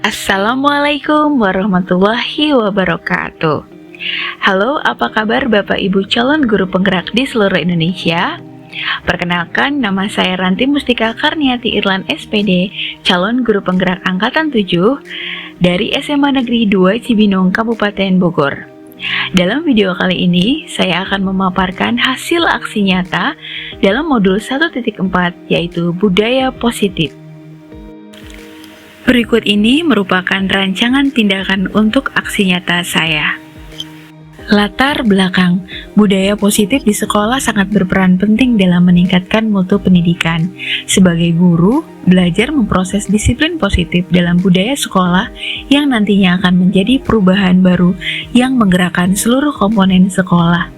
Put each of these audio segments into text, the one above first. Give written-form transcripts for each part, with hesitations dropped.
Assalamualaikum warahmatullahi wabarakatuh. Halo, apa kabar Bapak Ibu calon guru penggerak di seluruh Indonesia? Perkenalkan, nama saya Ranti Mustika Karniati Irlan SPD, calon guru penggerak Angkatan 7 dari SMA Negeri 2 Cibinong, Kabupaten Bogor. Dalam video kali ini, saya akan memaparkan hasil aksi nyata dalam modul 1.4, yaitu budaya positif. Berikut ini merupakan rancangan tindakan untuk aksi nyata saya. Latar belakang, budaya positif di sekolah sangat berperan penting dalam meningkatkan mutu pendidikan. Sebagai guru, belajar memproses disiplin positif dalam budaya sekolah yang nantinya akan menjadi perubahan baru yang menggerakkan seluruh komponen sekolah.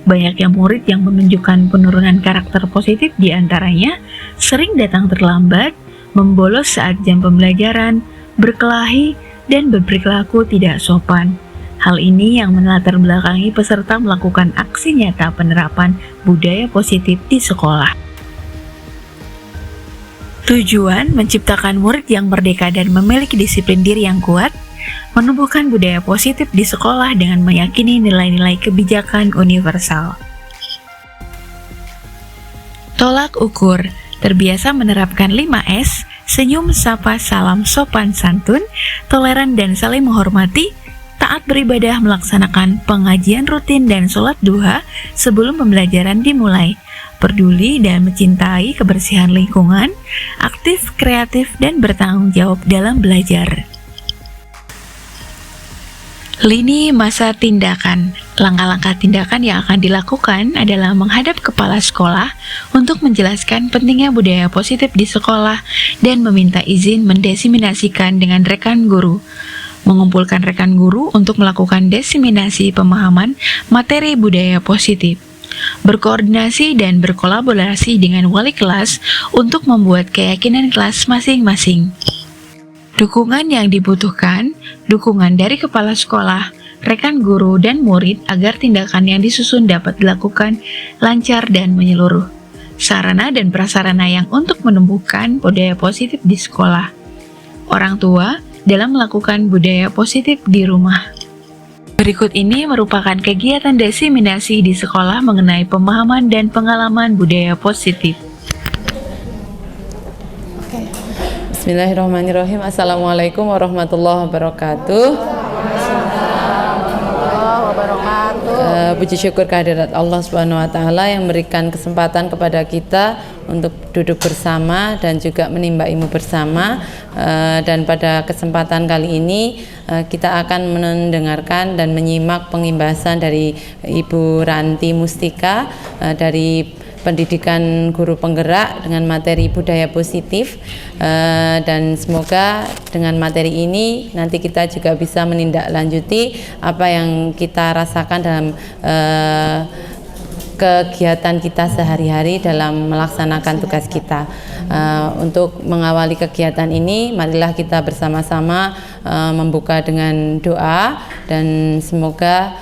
Banyaknya murid yang menunjukkan penurunan karakter positif diantaranya sering datang terlambat, membolos saat jam pembelajaran, berkelahi, dan berperilaku tidak sopan. Hal ini yang melatar belakangi peserta melakukan aksi nyata penerapan budaya positif di sekolah. Tujuan menciptakan murid yang merdeka dan memiliki disiplin diri yang kuat, menumbuhkan budaya positif di sekolah dengan meyakini nilai-nilai kebijakan universal. Tolak ukur, terbiasa menerapkan 5S, senyum, sapa, salam, sopan, santun, toleran dan saling menghormati, taat beribadah, melaksanakan pengajian rutin dan sholat duha sebelum pembelajaran dimulai, peduli dan mencintai kebersihan lingkungan, aktif, kreatif, dan bertanggung jawab dalam belajar. Lini masa tindakan. Langkah-langkah tindakan yang akan dilakukan adalah menghadap kepala sekolah untuk menjelaskan pentingnya budaya positif di sekolah dan meminta izin mendesiminasikan dengan rekan guru. Mengumpulkan rekan guru untuk melakukan desiminasi pemahaman materi budaya positif. Berkoordinasi dan berkolaborasi dengan wali kelas untuk membuat keyakinan kelas masing-masing. Dukungan yang dibutuhkan, dukungan dari kepala sekolah, rekan guru, dan murid agar tindakan yang disusun dapat dilakukan lancar dan menyeluruh. Sarana dan prasarana yang untuk menumbuhkan budaya positif di sekolah. Orang tua dalam melakukan budaya positif di rumah. Berikut ini merupakan kegiatan desiminasi di sekolah mengenai pemahaman dan pengalaman budaya positif. Bismillahirrahmanirrahim. Assalamualaikum warahmatullahi wabarakatuh. Puji syukur kehadirat Allah Subhanahu wa taala yang memberikan kesempatan kepada kita untuk duduk bersama dan juga menimba ilmu bersama. Dan pada kesempatan kali ini kita akan mendengarkan dan menyimak pengimbasan dari Ibu Ranti Mustika dari Pendidikan Guru Penggerak dengan materi budaya positif, dan semoga dengan materi ini nanti kita juga bisa menindaklanjuti apa yang kita rasakan dalam kegiatan kita sehari-hari dalam melaksanakan tugas kita. Untuk mengawali kegiatan ini, marilah kita bersama-sama membuka dengan doa dan semoga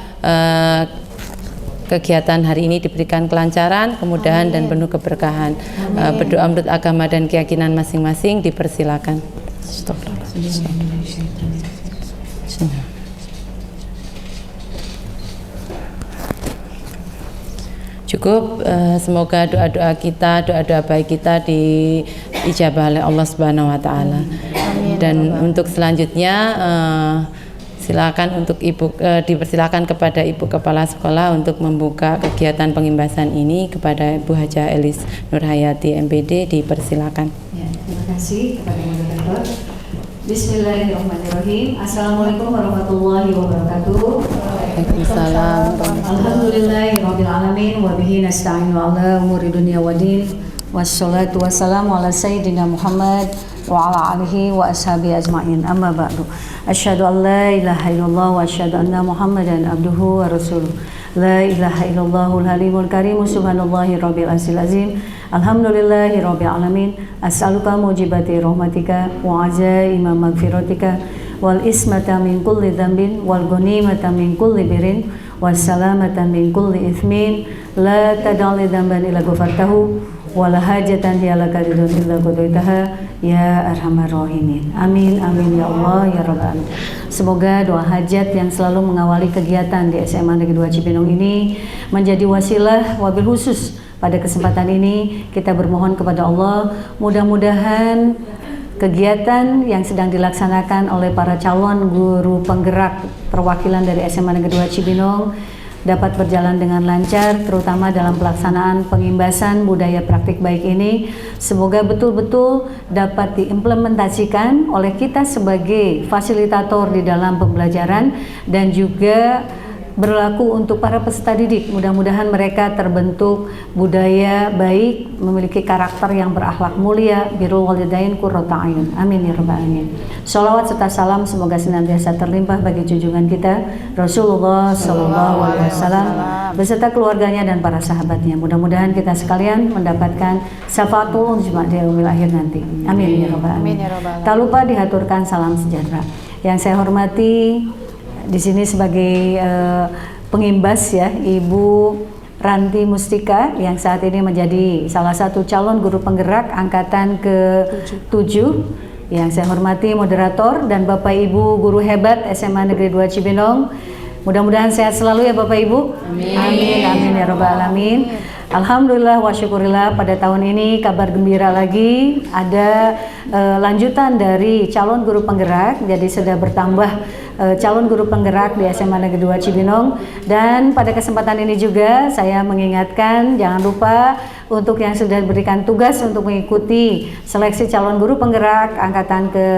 kegiatan hari ini diberikan kelancaran, kemudahan, dan penuh keberkahan. Berdoa menurut agama dan keyakinan masing-masing, dipersilakan. Cukup, semoga doa-doa kita, doa-doa baik kita diijabah oleh Allah Subhanahu wa taala. Dan untuk selanjutnya silakan untuk dipersilakan kepada Ibu Kepala Sekolah untuk membuka kegiatan pengimbasan ini. Kepada Ibu Haja Elis Nurhayati MPD, dipersilakan. Ya, terima kasih kepada moderator. Bismillahirrahmanirrahim. Assalamualaikum warahmatullahi wabarakatuh. Waalaikumsalam. Alhamdulillahirabbil alamin wa bihi nasta'inu ala umuri dunya waddin. Wassalatu wassalamu ala sayyidina Muhammad wa ala alihi wa ashabihi ajma'in. Amma ba'du. Asyhadu an la ilaha illallah wa asyhadu anna Muhammadan abduhu wa rasuluh. La ilaha illallahul halimul karim, subhanallahi rabbil azil azim. Alhamdulillahi rabbil alamin. As'aluka mujibati rahmatika wa azaima maghfiratika wal ismata min kulli dhanbin wal ghanimata min kulli birrin was salamata min kulli ithmin la tad'ali dhanban illa ghafartahu wala hajatan hiya laka ridun illa qadaitaha ya arhamar rahimin. Amin amin ya Allah ya rabbal alamin. Semoga doa hajat yang selalu mengawali kegiatan di SMA Negeri 2 Cibinong ini menjadi wasilah wabil khusus pada kesempatan ini kita bermohon kepada Allah, mudah-mudahan kegiatan yang sedang dilaksanakan oleh para calon guru penggerak perwakilan dari SMA Negeri 2 Cibinong dapat berjalan dengan lancar, terutama dalam pelaksanaan pengimbasan budaya praktik baik ini. Semoga betul-betul dapat diimplementasikan oleh kita sebagai fasilitator di dalam pembelajaran dan juga berlaku untuk para peserta didik. Mudah-mudahan mereka terbentuk budaya baik, memiliki karakter yang berakhlak mulia, birrul walidain qurrata ayun. Amin ya rabbal alamin. Shalawat serta salam semoga senantiasa terlimpah bagi junjungan kita Rasulullah sallallahu alaihi wasallam beserta keluarganya dan para sahabatnya. Mudah-mudahan kita sekalian mendapatkan syafaatul uzma di yaumil akhir nanti. Amin ya rabbal alamin. Tak lupa dihaturkan salam sejahtera. Yang saya hormati di sini sebagai pengimbas ya, Ibu Ranti Mustika yang saat ini menjadi salah satu calon guru penggerak angkatan ke-7. Yang saya hormati moderator dan Bapak Ibu guru hebat SMA Negeri 2 Cibinong. Mudah-mudahan sehat selalu ya Bapak Ibu. Amin. Amin, amin ya rabbal alamin. Alhamdulillah wa syukurillah, pada tahun ini kabar gembira lagi, ada lanjutan dari calon guru penggerak, jadi sudah bertambah calon guru penggerak di SMA Negeri 2 Cibinong. Dan pada kesempatan ini juga saya mengingatkan jangan lupa untuk yang sudah diberikan tugas untuk mengikuti seleksi calon guru penggerak angkatan ke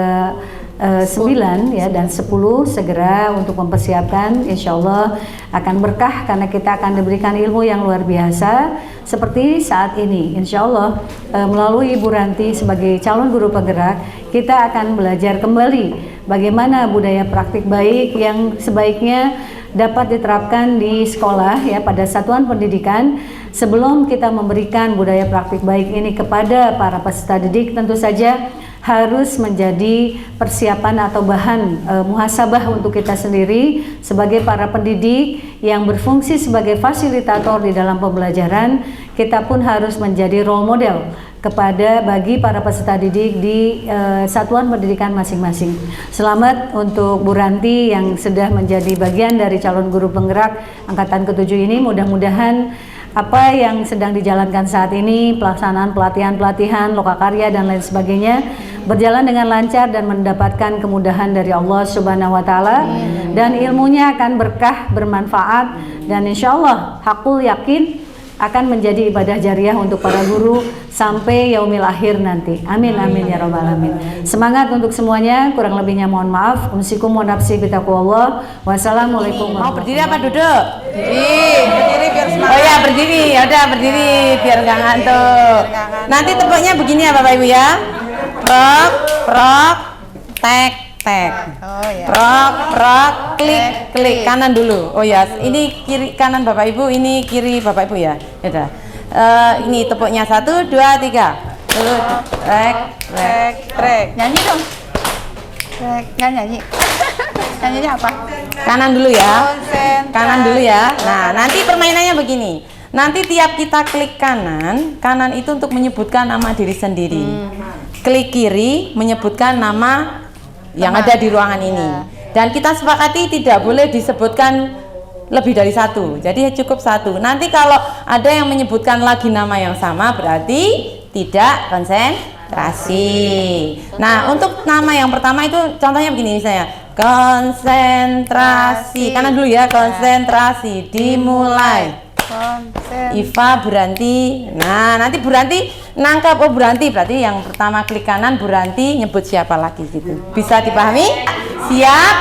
9 ya dan 10 segera untuk mempersiapkan, insya Allah akan berkah karena kita akan diberikan ilmu yang luar biasa seperti saat ini. Insya Allah melalui Ibu Ranti sebagai calon guru penggerak kita akan belajar kembali bagaimana budaya praktik baik yang sebaiknya dapat diterapkan di sekolah ya pada satuan pendidikan. Sebelum kita memberikan budaya praktik baik ini kepada para peserta didik, tentu saja harus menjadi persiapan atau bahan muhasabah untuk kita sendiri sebagai para pendidik yang berfungsi sebagai fasilitator di dalam pembelajaran. Kita pun harus menjadi role model kepada bagi para peserta didik di satuan pendidikan masing-masing. Selamat untuk Bu Ranti yang sudah menjadi bagian dari calon guru penggerak angkatan ke-7 ini. Mudah-mudahan apa yang sedang dijalankan saat ini, pelaksanaan pelatihan-pelatihan, lokakarya dan lain sebagainya berjalan dengan lancar dan mendapatkan kemudahan dari Allah Subhanahu wa taala, dan ilmunya akan berkah, bermanfaat, dan insya Allah hakul yakin akan menjadi ibadah jariah untuk para guru sampai yaumil akhir nanti. Amin amin ya rabbal alamin. Semangat untuk semuanya, kurang lebihnya mohon maaf. Umsikum wa nafsi bitaqwallah. Wassalamualaikum. Mau berdiri apa duduk? Berdiri biar semangat. Oh ya berdiri, ya udah berdiri biar nggak ngantuk. Nanti tepuknya begini ya Bapak Ibu ya. Prok, prok, tek, tek. Oh ya. Prok, prok, klik, klik. Kanan dulu. Oh ya, ini kiri kanan Bapak Ibu, ini kiri Bapak Ibu ya. Ya udah. Ini tepuknya 1, 2, 3. Trek, trek, trek. Nyanyi dong. Nggak nyanyi. Nyanyinya apa? Kanan dulu ya. Konsentrasi. Kanan dulu ya. Nah, nanti permainannya begini. Nanti tiap kita klik kanan, kanan itu untuk menyebutkan nama diri sendiri. Klik kiri menyebutkan nama yang ada di ruangan ini. Dan kita sepakati tidak boleh disebutkan lebih dari 1. Jadi cukup 1. Nanti kalau ada yang menyebutkan lagi nama yang sama berarti tidak konsentrasi. Nah, untuk nama yang pertama itu contohnya begini misalnya. Konsentrasi. Kanan dulu ya, konsentrasi. Dimulai. Iva Buranti. Nah, nanti Buranti nangkap, oh Buranti berarti yang pertama klik kanan, Buranti nyebut siapa lagi gitu. Bisa dipahami? Siap?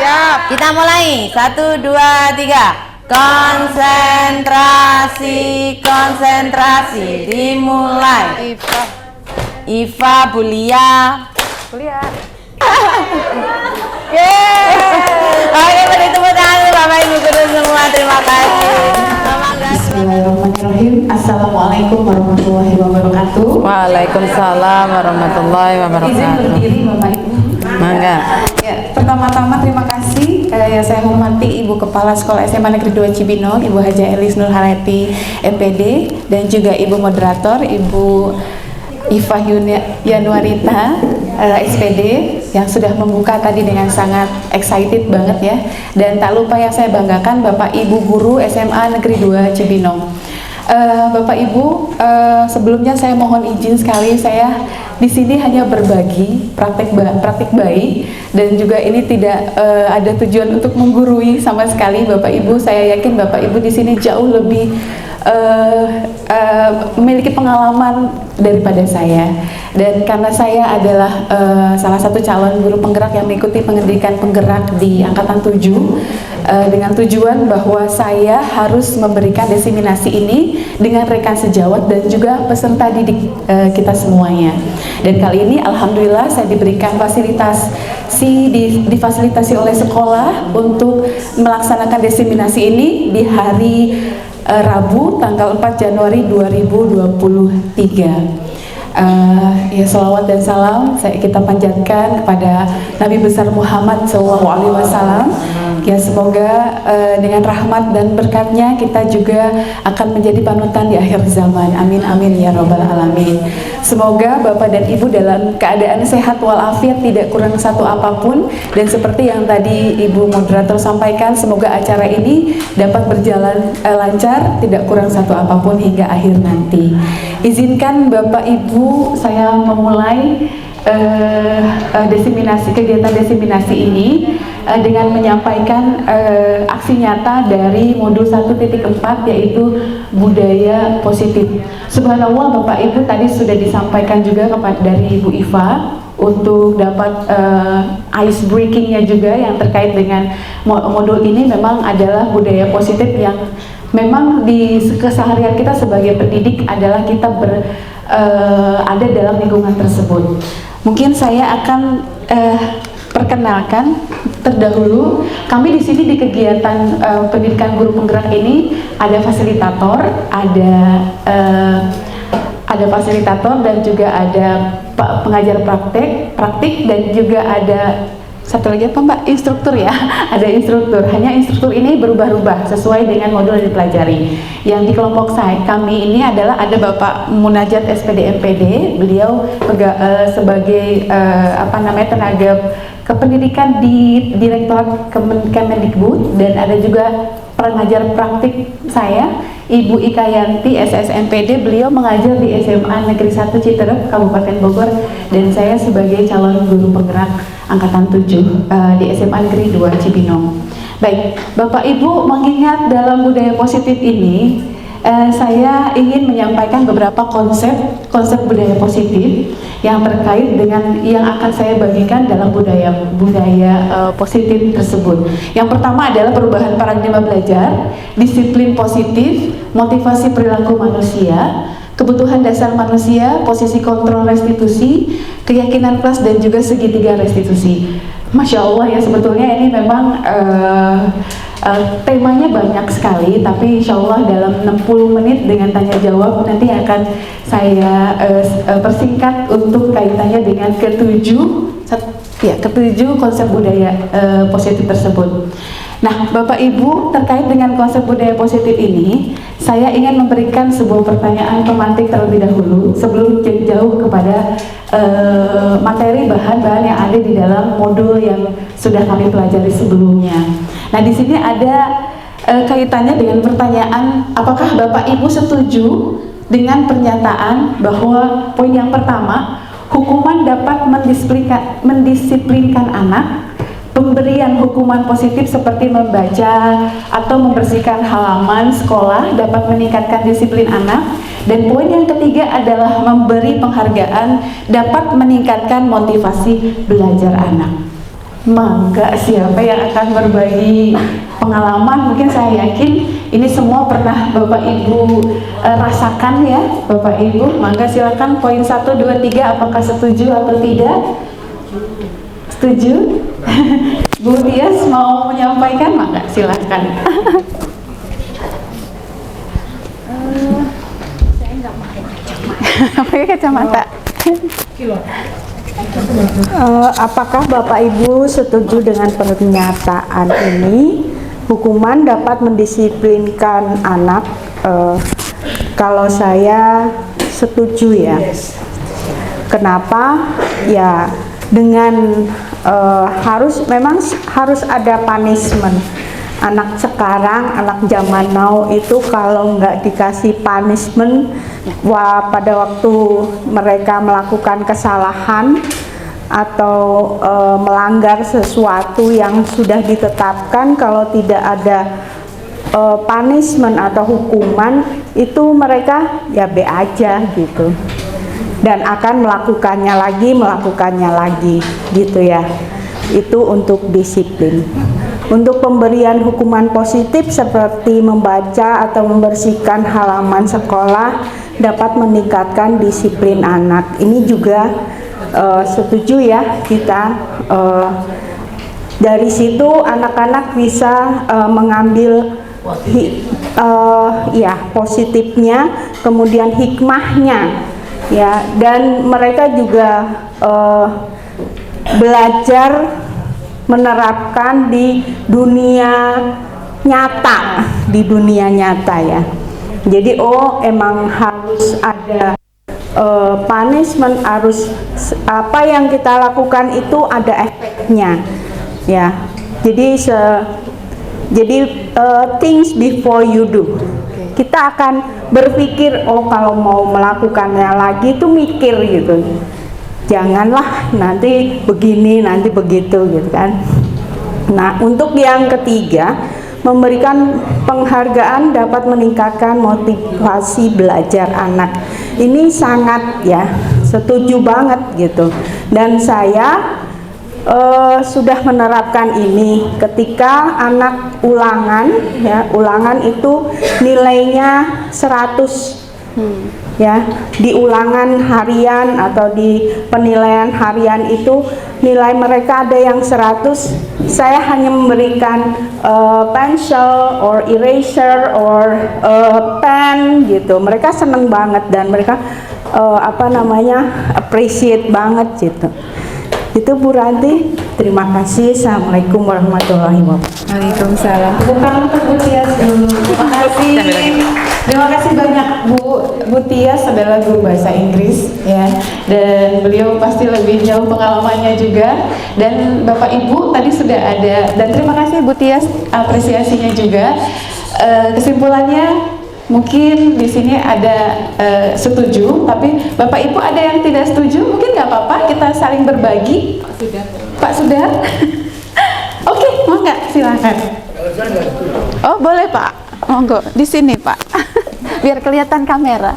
Siap. Kita mulai. 1, 2, 3. Konsentrasi, konsentrasi. Dimulai. Iva Bulia. Kuliah. Oke, beri tepuk tangan Bapak Ibu guru semua. Terima kasih. Bismillahirrahmanirrahim. Assalamualaikum warahmatullahi wabarakatuh. Waalaikumsalam warahmatullahi Izin wabarakatuh. berdiri Bapak Ibu. Mangga. Ya, pertama-tama terima kasih yang saya hormati Ibu Kepala Sekolah SMA Negeri 2 Cibinong, Ibu Haja Elis Nur Harayati, MPD, dan juga Ibu Moderator, Ibu Iva Yanuarita, SPD, yang sudah membuka tadi dengan sangat excited banget ya. Dan tak lupa yang saya banggakan Bapak Ibu Guru SMA Negeri 2 Cibinong. Bapak Ibu, sebelumnya saya mohon izin sekali, saya di sini hanya berbagi praktik baik, dan juga ini tidak ada tujuan untuk menggurui sama sekali Bapak Ibu. Saya yakin Bapak Ibu di sini jauh lebih memiliki pengalaman daripada saya, dan karena saya adalah salah satu calon guru penggerak yang mengikuti pendidikan penggerak di Angkatan 7 dengan tujuan bahwa saya harus memberikan diseminasi ini dengan rekan sejawat dan juga peserta didik kita semuanya. Dan kali ini alhamdulillah saya diberikan difasilitasi oleh sekolah untuk melaksanakan diseminasi ini di hari Rabu tanggal 4 Januari 2023. Ya, salawat dan salam kita panjatkan kepada Nabi besar Muhammad SAW. Ya, semoga dengan rahmat dan berkatnya kita juga akan menjadi panutan di akhir zaman. Amin amin ya robbal alamin. Semoga Bapak dan Ibu dalam keadaan sehat walafiat, tidak kurang satu apapun, dan seperti yang tadi Ibu Moderator sampaikan, semoga acara ini dapat berjalan lancar, tidak kurang satu apapun hingga akhir nanti. Izinkan Bapak Ibu saya memulai kegiatan diseminasi ini dengan menyampaikan aksi nyata dari modul 1.4, yaitu budaya positif. Subhanallah, Bapak Ibu tadi sudah disampaikan juga dari Ibu Iva untuk dapat ice breakingnya juga yang terkait dengan modul ini. Memang adalah budaya positif yang memang di keseharian kita sebagai pendidik adalah kita ada dalam lingkungan tersebut. Mungkin saya akan perkenalkan terdahulu. Kami di sini di kegiatan pendidikan guru penggerak ini ada fasilitator, ada fasilitator dan juga ada pengajar praktik dan juga ada satu lagi apa Mbak? Instruktur ya. Ada instruktur. Hanya instruktur ini berubah-ubah sesuai dengan modul yang dipelajari. Yang di kelompok kami ini adalah ada Bapak Munajat SPD MPD. Beliau sebagai tenaga kependidikan di Direktorat Kemendikbud, dan ada juga pengajar praktik saya, Ibu Ika Yanti SSMPD. Beliau mengajar di SMA Negeri 1 Citerep, Kabupaten Bogor, dan saya sebagai calon guru penggerak Angkatan 7 di SMA Negeri 2 Cibinong. Baik, Bapak Ibu, mengingat dalam budaya positif ini, saya ingin menyampaikan beberapa konsep budaya positif yang terkait dengan yang akan saya bagikan dalam budaya positif tersebut. Yang pertama adalah perubahan paradigma belajar, disiplin positif, motivasi perilaku manusia, kebutuhan dasar manusia, posisi kontrol restitusi, keyakinan kelas, dan juga segitiga restitusi. Masya Allah ya, sebetulnya ini memang temanya banyak sekali, tapi insya Allah dalam 60 menit dengan tanya jawab nanti akan saya persingkat untuk kaitannya dengan ketujuh konsep budaya positif tersebut. Nah, Bapak Ibu, terkait dengan konsep budaya positif ini, saya ingin memberikan sebuah pertanyaan pemantik terlebih dahulu sebelum jauh kepada materi bahan-bahan yang ada di dalam modul yang sudah kami pelajari sebelumnya. Nah, di sini ada kaitannya dengan pertanyaan, apakah Bapak Ibu setuju dengan pernyataan bahwa poin yang pertama, hukuman dapat mendisiplinkan anak. Pemberian hukuman positif seperti membaca atau membersihkan halaman sekolah dapat meningkatkan disiplin anak. Dan poin yang ketiga adalah memberi penghargaan dapat meningkatkan motivasi belajar anak. Maka siapa yang akan berbagi pengalaman? Mungkin saya yakin ini semua pernah Bapak Ibu rasakan ya Bapak Ibu. Maka silakan poin 1, 2, 3, apakah setuju atau tidak? Setuju? Bu Tias mau menyampaikan? Maka silakan. Saya nggak pakai kacamata. Pakai kacamata. Apakah Bapak Ibu setuju dengan pernyataan ini? Hukuman dapat mendisiplinkan anak. Kalau saya setuju ya. Kenapa? Ya dengan memang harus ada punishment. Anak sekarang, anak zaman now itu kalau nggak dikasih punishment, pada waktu mereka melakukan kesalahan atau melanggar sesuatu yang sudah ditetapkan, kalau tidak ada punishment atau hukuman, itu mereka ya be aja gitu, dan akan melakukannya lagi gitu ya. Itu untuk disiplin. Untuk pemberian hukuman positif seperti membaca atau membersihkan halaman sekolah dapat meningkatkan disiplin anak. Ini juga setuju ya kita. Dari situ anak-anak bisa mengambil ya positifnya, kemudian hikmahnya ya, dan mereka juga belajar menerapkan di dunia nyata, ya. Jadi emang harus ada punishment, harus apa yang kita lakukan itu ada efeknya ya. Jadi things before you do. Kita akan berpikir kalau mau melakukannya lagi itu mikir gitu. Janganlah nanti begini, nanti begitu gitu kan. Nah, untuk yang ketiga, memberikan penghargaan dapat meningkatkan motivasi belajar anak. Ini sangat ya, setuju banget gitu. Dan saya sudah menerapkan ini ketika anak ulangan ya, ulangan itu nilainya 100 ya, di ulangan harian atau di penilaian harian itu nilai mereka ada yang 100, saya hanya memberikan pencil or eraser or pen gitu. Mereka seneng banget dan mereka appreciate banget gitu. Itu Bu Ranti, terima kasih. Assalamualaikum warahmatullahi wabarakatuh. Waalaikumsalam. Bukan untuk Bu Tias dulu. Terima kasih. Terima kasih banyak Bu Tias adalah guru bahasa Inggris ya, dan beliau pasti lebih jauh pengalamannya juga. Dan Bapak Ibu tadi sudah ada, dan terima kasih Bu Tias apresiasinya juga. Kesimpulannya mungkin di sini ada setuju, tapi Bapak Ibu ada yang tidak setuju, mungkin nggak apa-apa, kita saling berbagi. Pak Sudar, oke, mau nggak? Silakan. Oh boleh Pak, monggo di sini Pak, biar kelihatan kamera.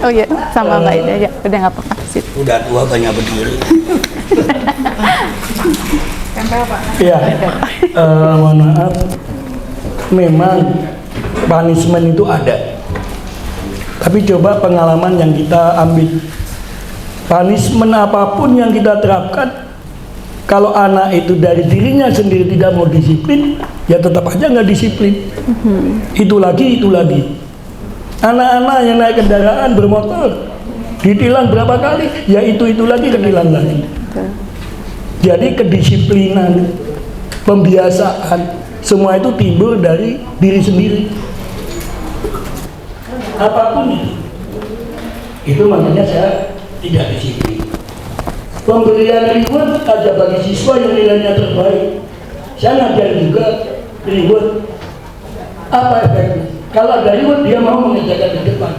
Oh iya, sama Mbak Ida ya, udah nggak apa-apa. Udah tua banyak berdiri. Ya, mohon maaf, memang punishment itu ada, tapi coba pengalaman yang kita ambil, punishment apapun yang kita terapkan, kalau anak itu dari dirinya sendiri tidak mau disiplin, ya tetap aja nggak disiplin. Itu lagi anak-anak yang naik kendaraan bermotor ditilang berapa kali, ya itu lagi ketilang lagi. Jadi kedisiplinan, pembiasaan, semua itu timbul dari diri sendiri. Apapun itu makanya saya tidak disiplin. Pemberian reward aja bagi siswa yang nilainya terbaik, saya ngajar juga reward. Apa efeknya? Kalau ada reward dia mau mengerjakan di depan.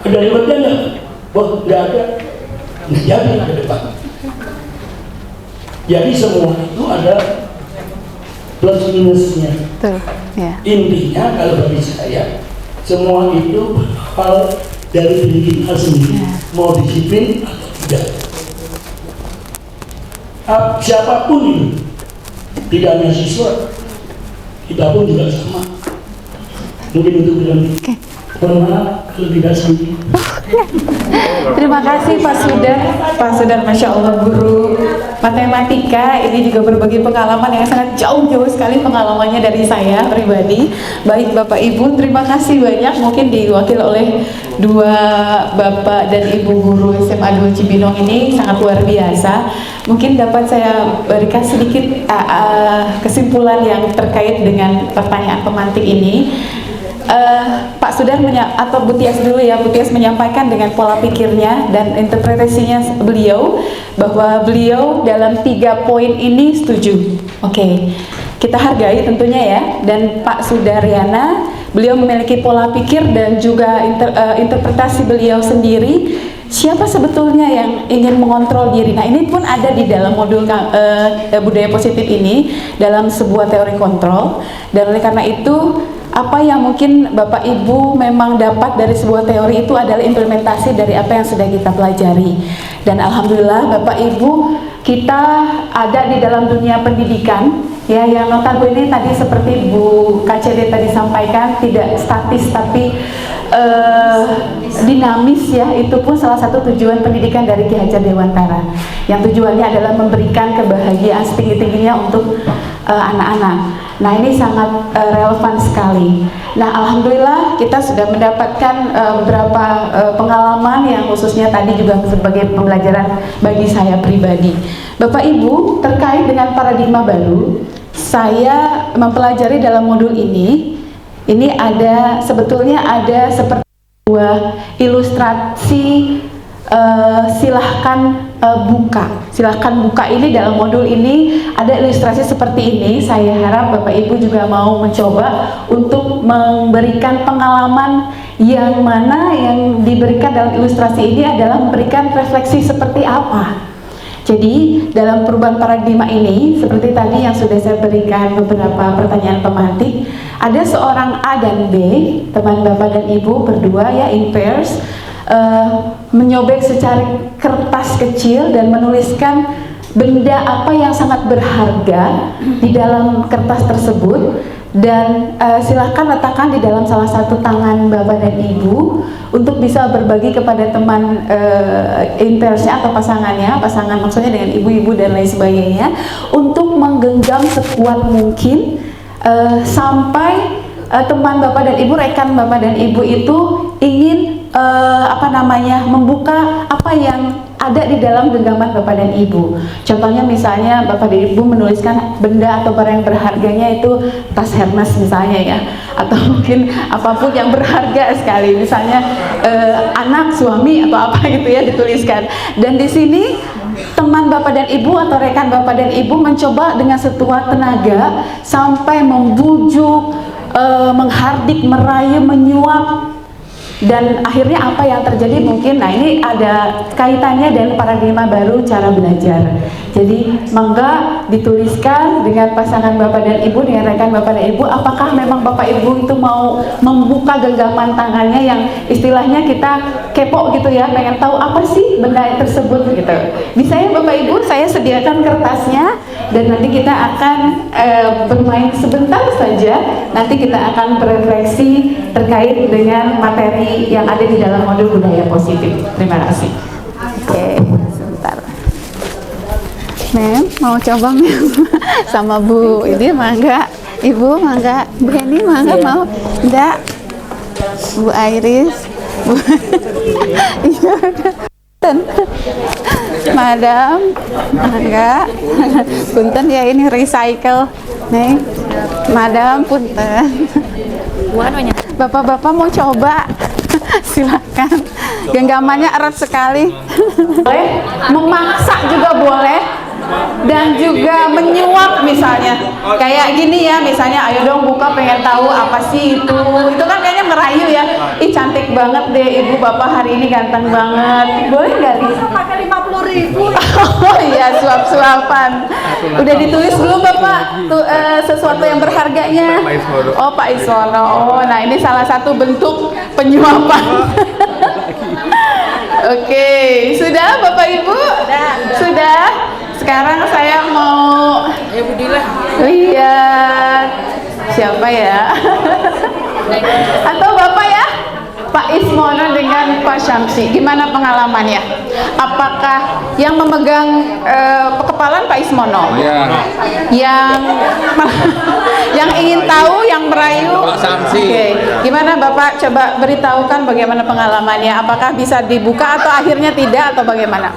Ada rewardnya nggak? Wah nggak ada, nggak jadi ke depan. Jadi semua itu ada plus minusnya. Betul, ya. Intinya kalau bagi saya, semua itu hal dari diri kita sendiri, mau disiplin atau tidak. Siapapun itu, tidak hanya siswa, kita pun juga sama. Mungkin itu bilang. Oke, Mohon maaf kalau tidak sanggup. Terima kasih Pak Sudar. Pak Sudar, Masya Allah, guru matematika ini juga berbagi pengalaman yang sangat jauh-jauh sekali pengalamannya dari saya pribadi. Baik Bapak Ibu, terima kasih banyak, mungkin diwakil oleh dua Bapak dan Ibu guru SMA 2 Cibinong ini sangat luar biasa. Mungkin dapat saya berikan sedikit kesimpulan yang terkait dengan pertanyaan pemantik ini. Pak Sudar atau Bu Tias dulu ya, Bu Tias menyampaikan dengan pola pikirnya dan interpretasinya beliau bahwa beliau dalam 3 poin ini setuju. Oke, kita hargai tentunya ya. Dan Pak Sudaryana, beliau memiliki pola pikir dan juga interpretasi beliau sendiri. Siapa sebetulnya yang ingin mengontrol diri? Nah, ini pun ada di dalam modul budaya positif ini dalam sebuah teori kontrol. Dan oleh karena itu, apa yang mungkin Bapak Ibu memang dapat dari sebuah teori itu adalah implementasi dari apa yang sudah kita pelajari. Dan alhamdulillah Bapak Ibu, kita ada di dalam dunia pendidikan ya, yang notabene tadi seperti Bu KCD tadi sampaikan, tidak statis tapi dinamis ya. Itu pun salah satu tujuan pendidikan dari Ki Hajar Dewantara, yang tujuannya adalah memberikan kebahagiaan setinggi-tingginya untuk anak-anak. Nah, ini sangat relevan sekali. Nah, alhamdulillah kita sudah mendapatkan beberapa pengalaman yang khususnya tadi juga sebagai pembelajaran bagi saya pribadi. Bapak Ibu, terkait dengan paradigma baru, saya mempelajari dalam modul ini sebetulnya ada seperti sebuah ilustrasi. Silahkan buka ini. Dalam modul ini ada ilustrasi seperti ini. Saya harap Bapak Ibu juga mau mencoba untuk memberikan pengalaman yang mana yang diberikan dalam ilustrasi ini adalah memberikan refleksi seperti apa. Jadi dalam perubahan paradigma ini, seperti tadi yang sudah saya berikan beberapa pertanyaan pemantik, ada seorang A dan B, teman Bapak dan Ibu berdua ya, in pairs, menyobek secari kertas kecil dan menuliskan benda apa yang sangat berharga di dalam kertas tersebut, dan silahkan letakkan di dalam salah satu tangan Bapak dan Ibu untuk bisa berbagi kepada teman in-pairs-nya atau pasangan maksudnya dengan ibu-ibu dan lain sebagainya, untuk menggenggam sekuat mungkin sampai teman Bapak dan Ibu, rekan Bapak dan Ibu itu ingin membuka apa yang ada di dalam genggaman Bapak dan Ibu. Contohnya misalnya Bapak dan Ibu menuliskan benda atau barang yang berharganya itu tas Hermes misalnya ya, atau mungkin apapun yang berharga sekali, misalnya anak, suami atau apa gitu ya, dituliskan. Dan di sini teman Bapak dan Ibu atau rekan Bapak dan Ibu mencoba dengan sekuat tenaga sampai membujuk, menghardik, merayu, menyuap. Dan akhirnya apa yang terjadi mungkin, nah ini ada kaitannya dengan paradigma baru cara belajar. Jadi mangga dituliskan dengan pasangan Bapak dan Ibu, dengan rekan Bapak dan Ibu, apakah memang Bapak Ibu itu mau membuka genggaman tangannya yang istilahnya kita kepo gitu ya, pengen tahu apa sih benda tersebut gitu. Bisa ya Bapak Ibu, saya sediakan kertasnya dan nanti kita akan bermain sebentar saja, nanti kita akan berefleksi terkait dengan materi yang ada di dalam modul budaya positif. Terima kasih. Oke, sebentar. Mem, mau coba Mem sama Bu ini mangga, Ibu mangga, Bu Heni mangga mau? Enggak. Bu Iris, Bu iya. Madam, mangga. Punten ya, ini recycle. Nih, Madam punten. Bapak-bapak mau coba? Silakan. Genggamannya erat sekali. Boleh, memaksa juga boleh, dan juga menyuap misalnya. Kayak gini ya, misalnya ayo dong buka, pengen tahu apa sih itu. Itu kan kayaknya merayu ya. Ih cantik banget deh ibu bapak hari ini, ganteng banget. Boleh nggak Lis? Pakai 50.000. Oh iya, suap-suapan. Udah ditulis belum bapak tuh sesuatu yang berharganya? Oh Pak Iswono. Oh, nah ini salah satu bentuk penyuapan. Oke, sudah Bapak Ibu? Sudah. Sekarang saya mau iya. Siapa ya? Atau Bapak ya? Pak Ismono dengan Pak Syamsi, gimana pengalamannya? Apakah yang memegang kekepalan Pak Ismono? Yang yang ingin tahu, yang merayu Pak Syamsi. Oke. Gimana Bapak, coba beritahukan bagaimana pengalamannya? Apakah bisa dibuka atau akhirnya tidak atau bagaimana?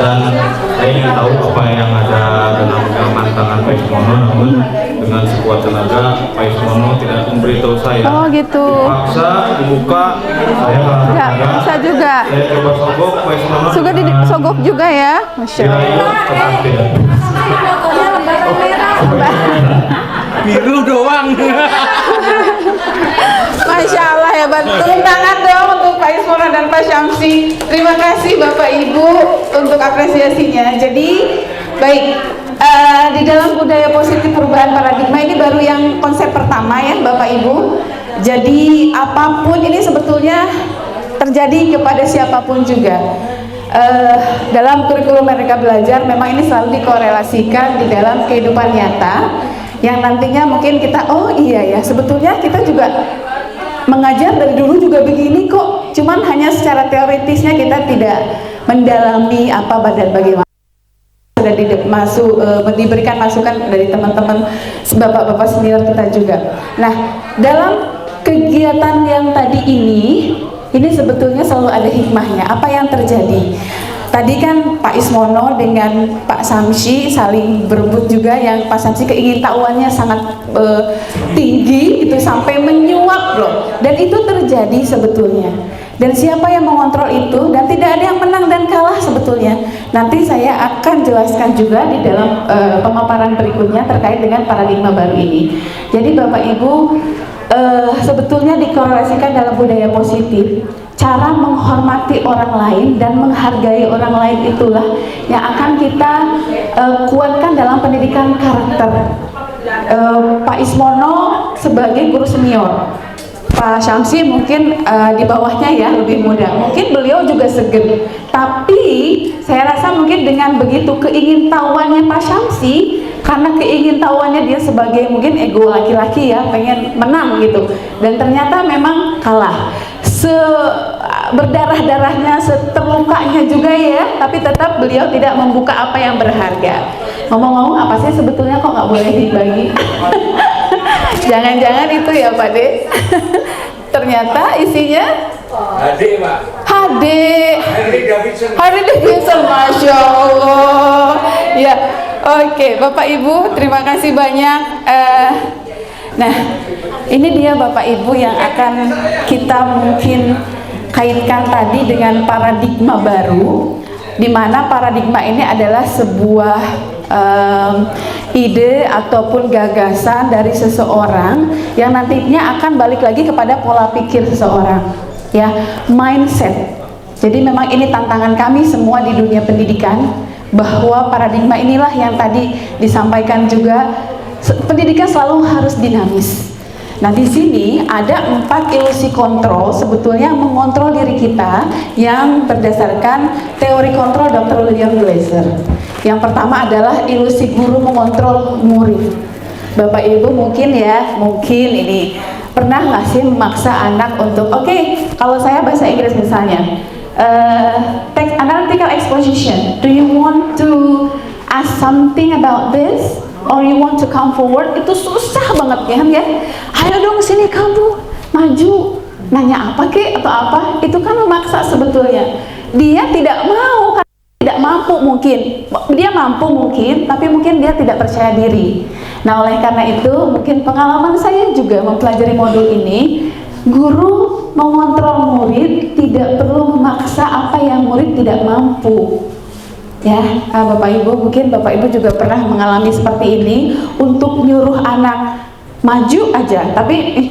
Dan saya ingin tahu apa yang ada dalam rekaman tangan Pak Ismono, namun dengan sekuat tenaga Pak Ismono tidak memberitahu saya. Oh gitu. Dipaksa dibuka, saya Enggak, bisa juga. Saya coba sogok Pak Ismono. Suka disogok juga ya, Masya Allah. Biru doang. Masya Allah hebat. Tepuk tangan dong untuk Pak Ismono dan Pak Syamsi. Terima kasih Bapak Ibu untuk apresiasinya. Jadi baik, di dalam budaya positif perubahan paradigma ini baru yang konsep pertama ya Bapak Ibu. Jadi apapun ini sebetulnya terjadi kepada siapapun juga. Dalam kurikulum Merdeka Belajar memang ini selalu dikorelasikan di dalam kehidupan nyata yang nantinya mungkin kita, oh iya ya, sebetulnya kita juga mengajar dari dulu juga begini kok, cuman hanya secara teoritisnya kita tidak mendalami apa dan bagaimana. Sudah diberikan masukan dari teman-teman bapak-bapak senior kita juga. Nah, dalam kegiatan yang tadi ini sebetulnya selalu ada hikmahnya. Apa yang terjadi? Tadi kan Pak Ismono dengan Pak Syamsi saling berebut juga, yang Pak Syamsi keingintahuannya sangat tinggi, itu sampai menyuap loh. Dan itu terjadi sebetulnya. Dan siapa yang mengontrol itu, dan tidak ada yang menang dan kalah sebetulnya. Nanti saya akan jelaskan juga di dalam pemaparan berikutnya terkait dengan paradigma baru ini. Jadi Bapak Ibu, sebetulnya dikorelasikan dalam budaya positif, cara menghormati orang lain dan menghargai orang lain itulah yang akan kita kuatkan dalam pendidikan karakter. Pak Ismono sebagai guru senior, Pak Syamsi mungkin di bawahnya ya, lebih muda. Mungkin beliau juga segan. Tapi saya rasa mungkin dengan begitu keingintahuannya Pak Syamsi, karena keingintahuannya dia sebagai mungkin ego laki-laki ya, pengen menang gitu. Dan ternyata memang kalah. Berdarah-darahnya, seterlukanya juga ya, tapi tetap beliau tidak membuka apa yang berharga. Ngomong-ngomong, apa sih sebetulnya kok nggak boleh dibagi? Jangan-jangan itu ya Pak De. Ternyata isinya HD Pak. HD. Harley Davidson, Masya Allah. Ya, oke Bapak Ibu, terima kasih banyak. Nah, ini dia Bapak Ibu yang akan kita mungkin kaitkan tadi dengan paradigma baru, di mana paradigma ini adalah sebuah ide ataupun gagasan dari seseorang yang nantinya akan balik lagi kepada pola pikir seseorang, ya, mindset. Jadi memang ini tantangan kami semua di dunia pendidikan, bahwa paradigma inilah yang tadi disampaikan juga, pendidikan selalu harus dinamis. Nah, di sini ada 4 ilusi kontrol sebetulnya mengontrol diri kita yang berdasarkan teori kontrol Dr. William Glasser. Yang pertama adalah ilusi guru mengontrol murid. Bapak Ibu mungkin ini pernah nggak sih memaksa anak untuk, oke, kalau saya bahasa Inggris misalnya, text analytical exposition, do you want to ask something about this? Or you want to come forward? Itu susah banget ya. Ayo dong sini kamu, maju, nanya apa kek atau apa? Itu kan memaksa sebetulnya. Dia tidak mau, kan tidak mampu mungkin. Dia mampu mungkin, tapi mungkin dia tidak percaya diri. Nah, oleh karena itu mungkin pengalaman saya juga mempelajari modul ini, guru mengontrol murid tidak perlu memaksa apa yang murid tidak mampu. Ya, Bapak Ibu, mungkin Bapak Ibu juga pernah mengalami seperti ini, untuk nyuruh anak maju aja, tapi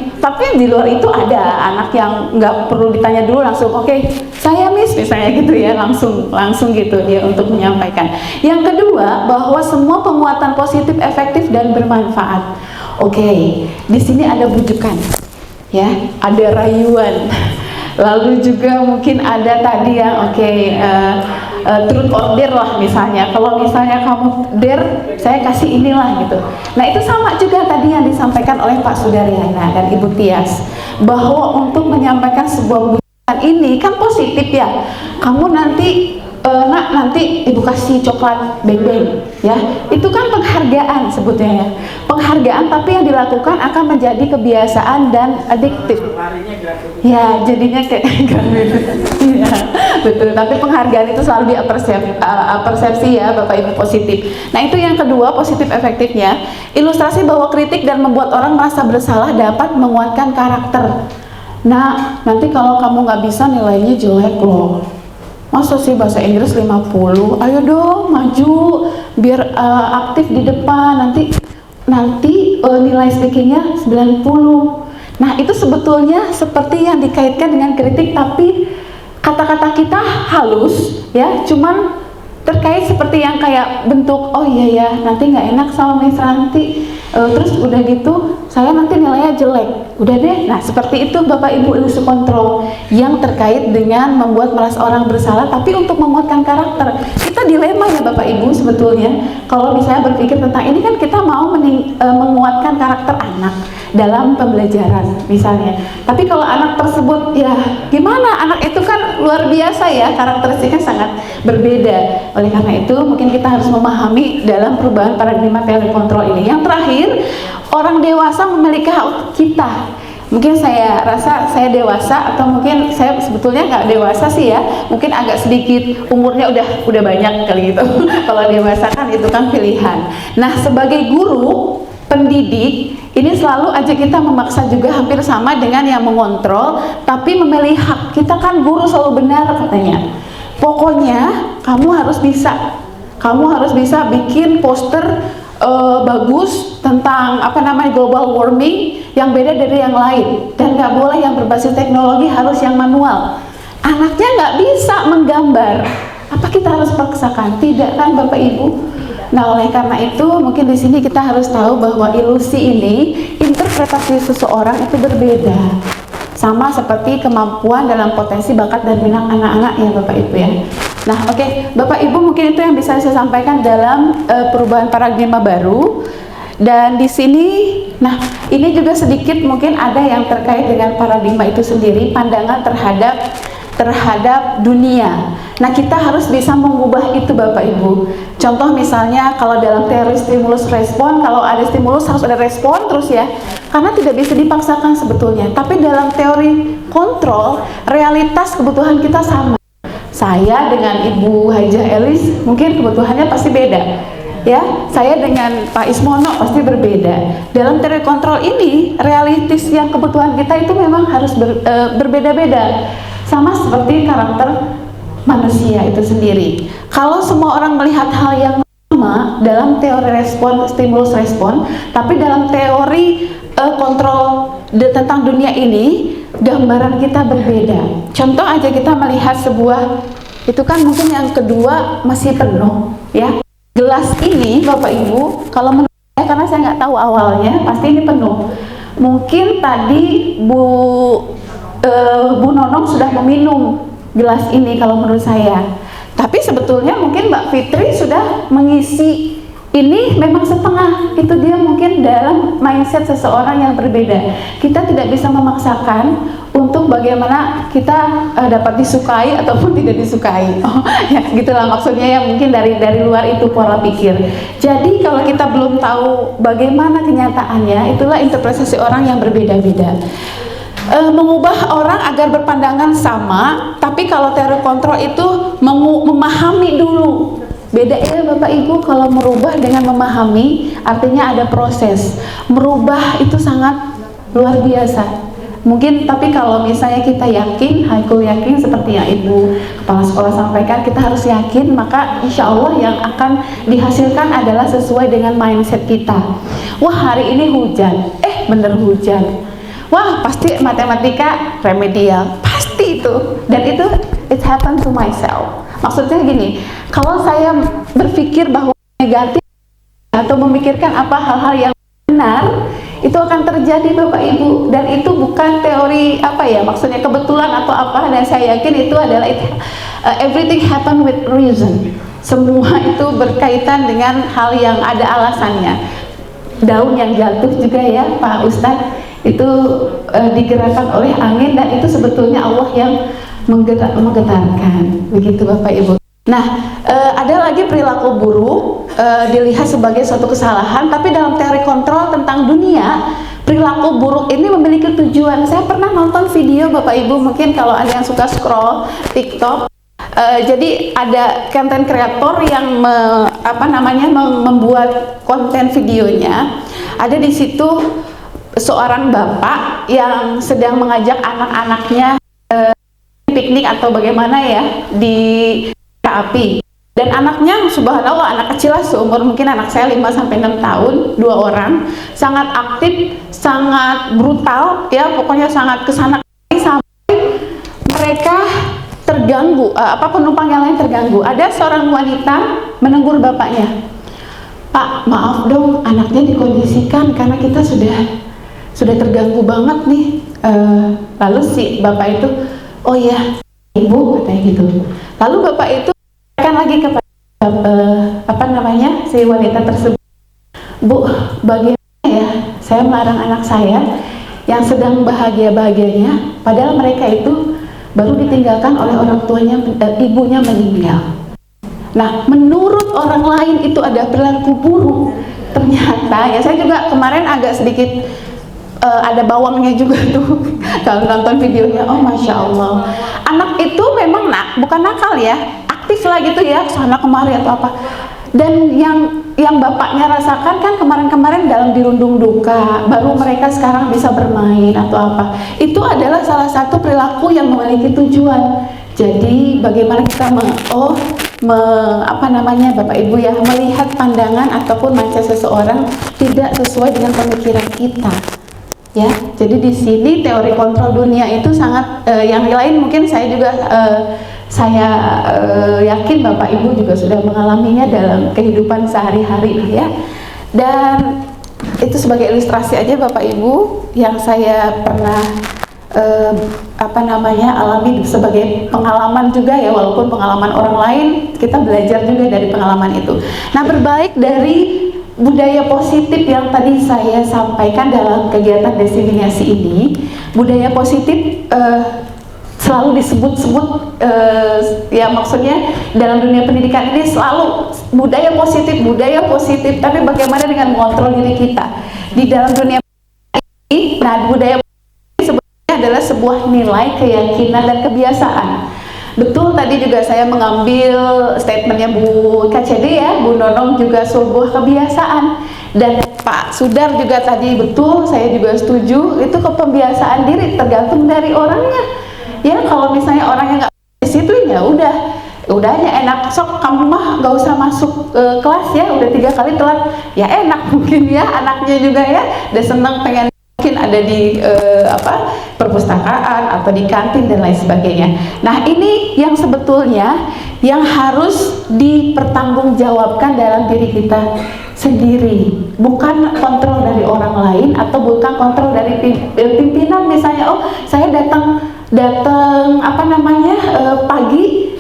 di luar itu ada anak yang nggak perlu ditanya dulu, langsung oke, saya miss misalnya gitu ya, langsung gitu dia untuk menyampaikan. Yang kedua, bahwa semua penguatan positif efektif dan bermanfaat. Oke, di sini ada bujukan, ya, ada rayuan. Lalu juga mungkin ada tadi yang truth order lah misalnya. Kalau misalnya kamu saya kasih inilah gitu. Nah itu sama juga tadi yang disampaikan oleh Pak Sudaryana dan Ibu Tias, bahwa untuk menyampaikan sebuah bujukan ini kan positif ya. Kamu nanti nak, nanti ibu kasih coklat beng-beng ya, itu kan penghargaan sebutnya ya, penghargaan, tapi yang dilakukan akan menjadi kebiasaan dan adiktif ya, jadinya kayak ya, betul. Tapi penghargaan itu selalu persepsi ya Bapak Ibu positif. Nah itu yang kedua, positif efektifnya, ilustrasi bahwa kritik dan membuat orang merasa bersalah dapat menguatkan karakter. Nah nanti kalau kamu nggak bisa, nilainya jelek loh. Masa sih bahasa Inggris 50? Ayo dong maju biar aktif di depan, nanti nilai speakingnya 90. Nah itu sebetulnya seperti yang dikaitkan dengan kritik, tapi kata-kata kita halus ya, cuman terkait seperti yang kayak bentuk, oh iya ya nanti nggak enak sama Miss Ranti, terus udah gitu saya nanti nilainya jelek, udah deh. Nah seperti itu Bapak Ibu, ilusi kontrol yang terkait dengan membuat merasa orang bersalah, tapi untuk menguatkan karakter. Kita dilema ya Bapak Ibu sebetulnya, kalau misalnya berpikir tentang ini kan kita mau menguatkan karakter anak dalam pembelajaran misalnya, tapi kalau anak tersebut ya gimana, anak itu kan luar biasa ya, karakteristiknya sangat berbeda. Oleh karena itu mungkin kita harus memahami dalam perubahan paradigma teori kontrol ini. Yang terakhir, orang dewasa memiliki hak kita. Mungkin saya rasa saya dewasa, atau mungkin saya sebetulnya nggak dewasa sih ya, mungkin agak sedikit umurnya udah banyak kali gitu. Kalau dewasa kan itu kan pilihan. Nah sebagai guru pendidik ini selalu aja kita memaksa juga hampir sama dengan yang mengontrol, tapi memilih hak. Kita kan guru selalu benar katanya. Pokoknya kamu harus bisa bikin poster bagus tentang global warming yang beda dari yang lain, dan nggak boleh yang berbasis teknologi, harus yang manual. Anaknya nggak bisa menggambar, apa kita harus paksakan? Tidak kan Bapak Ibu? Nah oleh karena itu mungkin di sini kita harus tahu bahwa ilusi ini, interpretasi seseorang itu berbeda, sama seperti kemampuan dalam potensi bakat dan minat anak-anak ya Bapak Ibu ya. Nah oke, Bapak Ibu mungkin itu yang bisa saya sampaikan dalam perubahan paradigma baru. Dan di sini, nah ini juga sedikit mungkin ada yang terkait dengan paradigma itu sendiri, pandangan terhadap dunia. Nah kita harus bisa mengubah itu Bapak Ibu. Contoh misalnya kalau dalam teori stimulus respon, kalau ada stimulus harus ada respon terus ya, karena tidak bisa dipaksakan sebetulnya. Tapi dalam teori kontrol, realitas kebutuhan kita sama. Saya dengan Ibu Hajah Elis mungkin kebutuhannya pasti beda ya, saya dengan Pak Ismono pasti berbeda. Dalam teori kontrol ini, realitis yang kebutuhan kita itu memang harus berbeda-beda, sama seperti karakter manusia itu sendiri. Kalau semua orang melihat hal yang sama dalam teori respon, stimulus respon, tapi dalam teori kontrol tentang dunia ini, gambaran kita berbeda. Contoh aja, kita melihat sebuah, itu kan mungkin yang kedua masih penuh ya. Gelas ini Bapak Ibu, kalau menurut saya, karena saya nggak tahu awalnya, pasti ini penuh. Mungkin tadi Bu Nonong sudah meminum gelas ini kalau menurut saya. Tapi sebetulnya mungkin Mbak Fitri sudah mengisi ini memang setengah. Itu dia mungkin dalam mindset seseorang yang berbeda. Kita tidak bisa memaksakan untuk bagaimana kita dapat disukai ataupun tidak disukai. Oh, ya gitulah maksudnya ya, mungkin dari luar itu pola pikir. Jadi kalau kita belum tahu bagaimana kenyataannya, itulah interpretasi orang yang berbeda-beda. Mengubah orang agar berpandangan sama, tapi kalau teori kontrol itu memahami dulu. Beda ya Bapak Ibu, kalau merubah dengan memahami artinya ada proses. Merubah itu sangat luar biasa. Mungkin tapi kalau misalnya kita yakin, aku yakin seperti yang Ibu Kepala Sekolah sampaikan, kita harus yakin, maka insya Allah yang akan dihasilkan adalah sesuai dengan mindset kita. Wah hari ini hujan, bener hujan. Wah pasti matematika remedial, pasti itu. Dan itu it happened to myself. Maksudnya gini, kalau saya berpikir bahwa negatif atau memikirkan apa hal-hal yang benar, itu akan terjadi Bapak Ibu, dan itu bukan teori maksudnya kebetulan atau apa, dan saya yakin itu adalah everything happen with reason. Semua itu berkaitan dengan hal yang ada alasannya. Daun yang jatuh juga ya Pak Ustadz itu digerakkan oleh angin, dan itu sebetulnya Allah yang menggetarkan, begitu Bapak Ibu. Nah, ada lagi perilaku buruk dilihat sebagai suatu kesalahan, tapi dalam teori kontrol tentang dunia, perilaku buruk ini memiliki tujuan. Saya pernah nonton video Bapak Ibu, mungkin kalau ada yang suka scroll TikTok, jadi ada konten kreator yang membuat konten videonya. Ada di situ seorang bapak yang sedang mengajak anak-anaknya piknik atau bagaimana ya di api, dan anaknya subhanallah anak kecil lah, seumur mungkin anak saya 5-6 tahun, 2 orang, sangat aktif, sangat brutal ya, pokoknya sangat kesana sampai mereka terganggu, penumpang yang lain terganggu. Ada seorang wanita menegur bapaknya, "Pak, maaf dong, anaknya dikondisikan karena kita sudah terganggu banget nih." Lalu si bapak itu, "Oh iya Ibu," katanya gitu. Lalu bapak itu akan lagi kepada si wanita tersebut, "Bu, bagaimana ya saya melarang anak saya yang sedang bahagia-bahagianya, padahal mereka itu baru ditinggalkan oleh orang tuanya, ibunya meninggal." Nah, menurut orang lain itu ada perilaku buruk. Ternyata ya, saya juga kemarin agak sedikit ada bawangnya juga tuh kalau nonton videonya. Oh Masya Allah, anak itu memang bukan nakal ya, aktif lah gitu ya, sana kemari atau apa. Dan yang bapaknya rasakan kan kemarin-kemarin dalam dirundung duka, baru mereka sekarang bisa bermain atau apa. Itu adalah salah satu perilaku yang memiliki tujuan. Jadi bagaimana kita Bapak Ibu ya, melihat pandangan ataupun mindset seseorang tidak sesuai dengan pemikiran kita. Ya, jadi di sini teori kontrol dunia itu sangat yang lain mungkin saya juga yakin Bapak Ibu juga sudah mengalaminya dalam kehidupan sehari-hari ya. Dan itu sebagai ilustrasi aja Bapak Ibu yang saya pernah alami sebagai pengalaman juga ya, walaupun pengalaman orang lain kita belajar juga dari pengalaman itu. Nah, berbalik dari budaya positif yang tadi saya sampaikan dalam kegiatan diseminasi ini, budaya positif selalu disebut-sebut ya, maksudnya dalam dunia pendidikan ini selalu budaya positif, tapi bagaimana dengan mengontrol diri kita di dalam dunia ini? Nah, budaya positif sebenarnya adalah sebuah nilai, keyakinan, dan kebiasaan. Betul, tadi juga saya mengambil statementnya Bu KCD ya, Bu Nonong juga sebuah kebiasaan, dan Pak Sudar juga tadi betul, saya juga setuju, itu kebiasaan diri tergantung dari orangnya. Ya, kalau misalnya orangnya nggak disiplin ya udahnya enak, sok kamu mah nggak usah masuk kelas ya, udah 3 kali telat, ya enak mungkin ya, anaknya juga ya udah seneng pengen mungkin ada di perpustakaan atau di kantin dan lain sebagainya. Nah, ini yang sebetulnya yang harus dipertanggungjawabkan dalam diri kita sendiri, bukan kontrol dari orang lain atau bukan kontrol dari pimpinan. Misalnya, oh saya datang pagi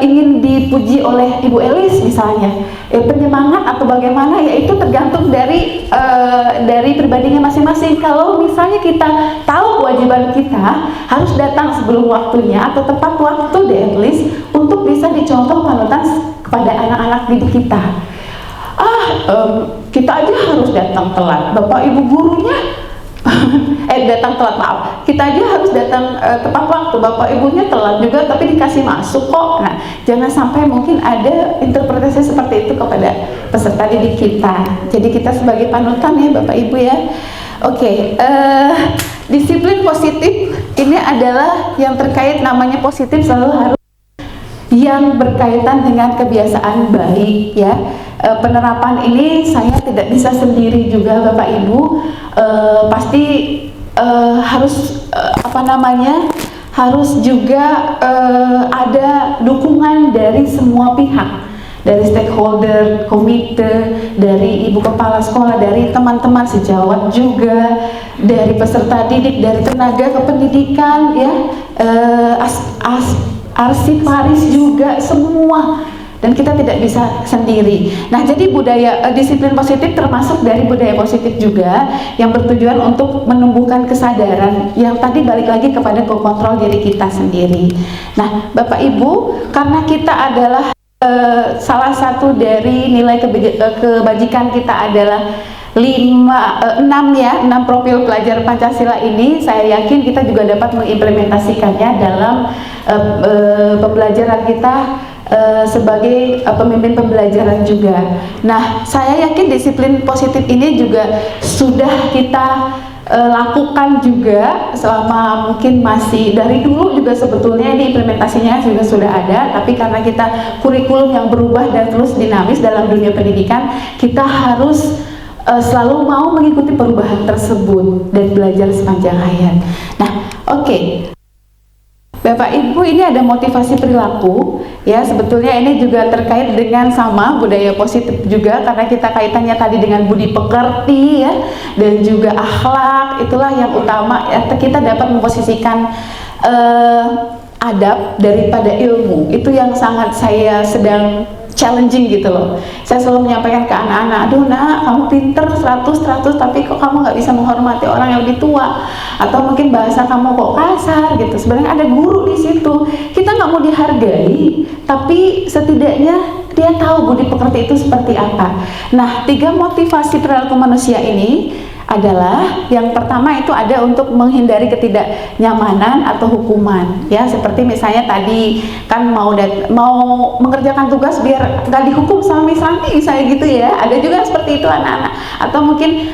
ingin dipuji oleh Ibu Elis misalnya, penyemangat atau bagaimana, ya itu tergantung dari pribadinya masing-masing. Kalau misalnya kita tahu kewajiban kita harus datang sebelum waktunya atau tepat waktu at least untuk bisa dicontoh panutan kepada anak-anak didik kita. Kita aja harus datang telat, Bapak Ibu gurunya datang telat, maaf, kita aja harus datang tepat waktu, Bapak Ibunya telat juga tapi dikasih masuk kok. Nah, jangan sampai mungkin ada interpretasi seperti itu kepada peserta didik kita. Jadi kita sebagai panutan ya Bapak Ibu ya. Oke, disiplin positif ini adalah yang terkait, namanya positif selalu harus yang berkaitan dengan kebiasaan baik ya. Penerapan ini saya tidak bisa sendiri juga Bapak Ibu, pasti harus harus juga ada dukungan dari semua pihak, dari stakeholder, komite, dari ibu kepala sekolah, dari teman-teman sejawat juga, dari peserta didik, dari tenaga kependidikan, ya, arsiparis juga, semua. Dan kita tidak bisa sendiri. Nah, jadi budaya disiplin positif termasuk dari budaya positif juga yang bertujuan untuk menumbuhkan kesadaran yang tadi balik lagi kepada kontrol diri kita sendiri. Nah, Bapak Ibu, karena kita adalah salah satu dari nilai kebajikan kita adalah 6 profil pelajar Pancasila ini, saya yakin kita juga dapat mengimplementasikannya dalam pembelajaran kita sebagai pemimpin pembelajaran juga. Nah, saya yakin disiplin positif ini juga sudah kita lakukan juga selama mungkin masih dari dulu juga sebetulnya ini implementasinya juga sudah ada, tapi karena kita kurikulum yang berubah dan terus dinamis dalam dunia pendidikan, kita harus selalu mau mengikuti perubahan tersebut dan belajar sepanjang hayat. Nah, oke. Bapak Ibu, ini ada motivasi perilaku, ya, sebetulnya ini juga terkait dengan sama budaya positif juga, karena kita kaitannya tadi dengan budi pekerti, ya, dan juga akhlak. Itulah yang utama, ya, kita dapat memposisikan adab daripada ilmu. Itu yang sangat saya sedang challenging gitu loh. Saya selalu menyampaikan ke anak-anak, aduh nak, kamu pinter 100, tapi kok kamu nggak bisa menghormati orang yang lebih tua, atau mungkin bahasa kamu kok kasar gitu. Sebenarnya ada guru di situ. Kita nggak mau dihargai, tapi setidaknya dia tahu budi pekerti itu seperti apa. Nah, 3 motivasi perilaku manusia ini adalah yang pertama itu ada untuk menghindari ketidaknyamanan atau hukuman, ya, seperti misalnya tadi kan mau mengerjakan tugas biar nggak dihukum sama Miss Ranti, saya gitu ya, ada juga seperti itu anak-anak, atau mungkin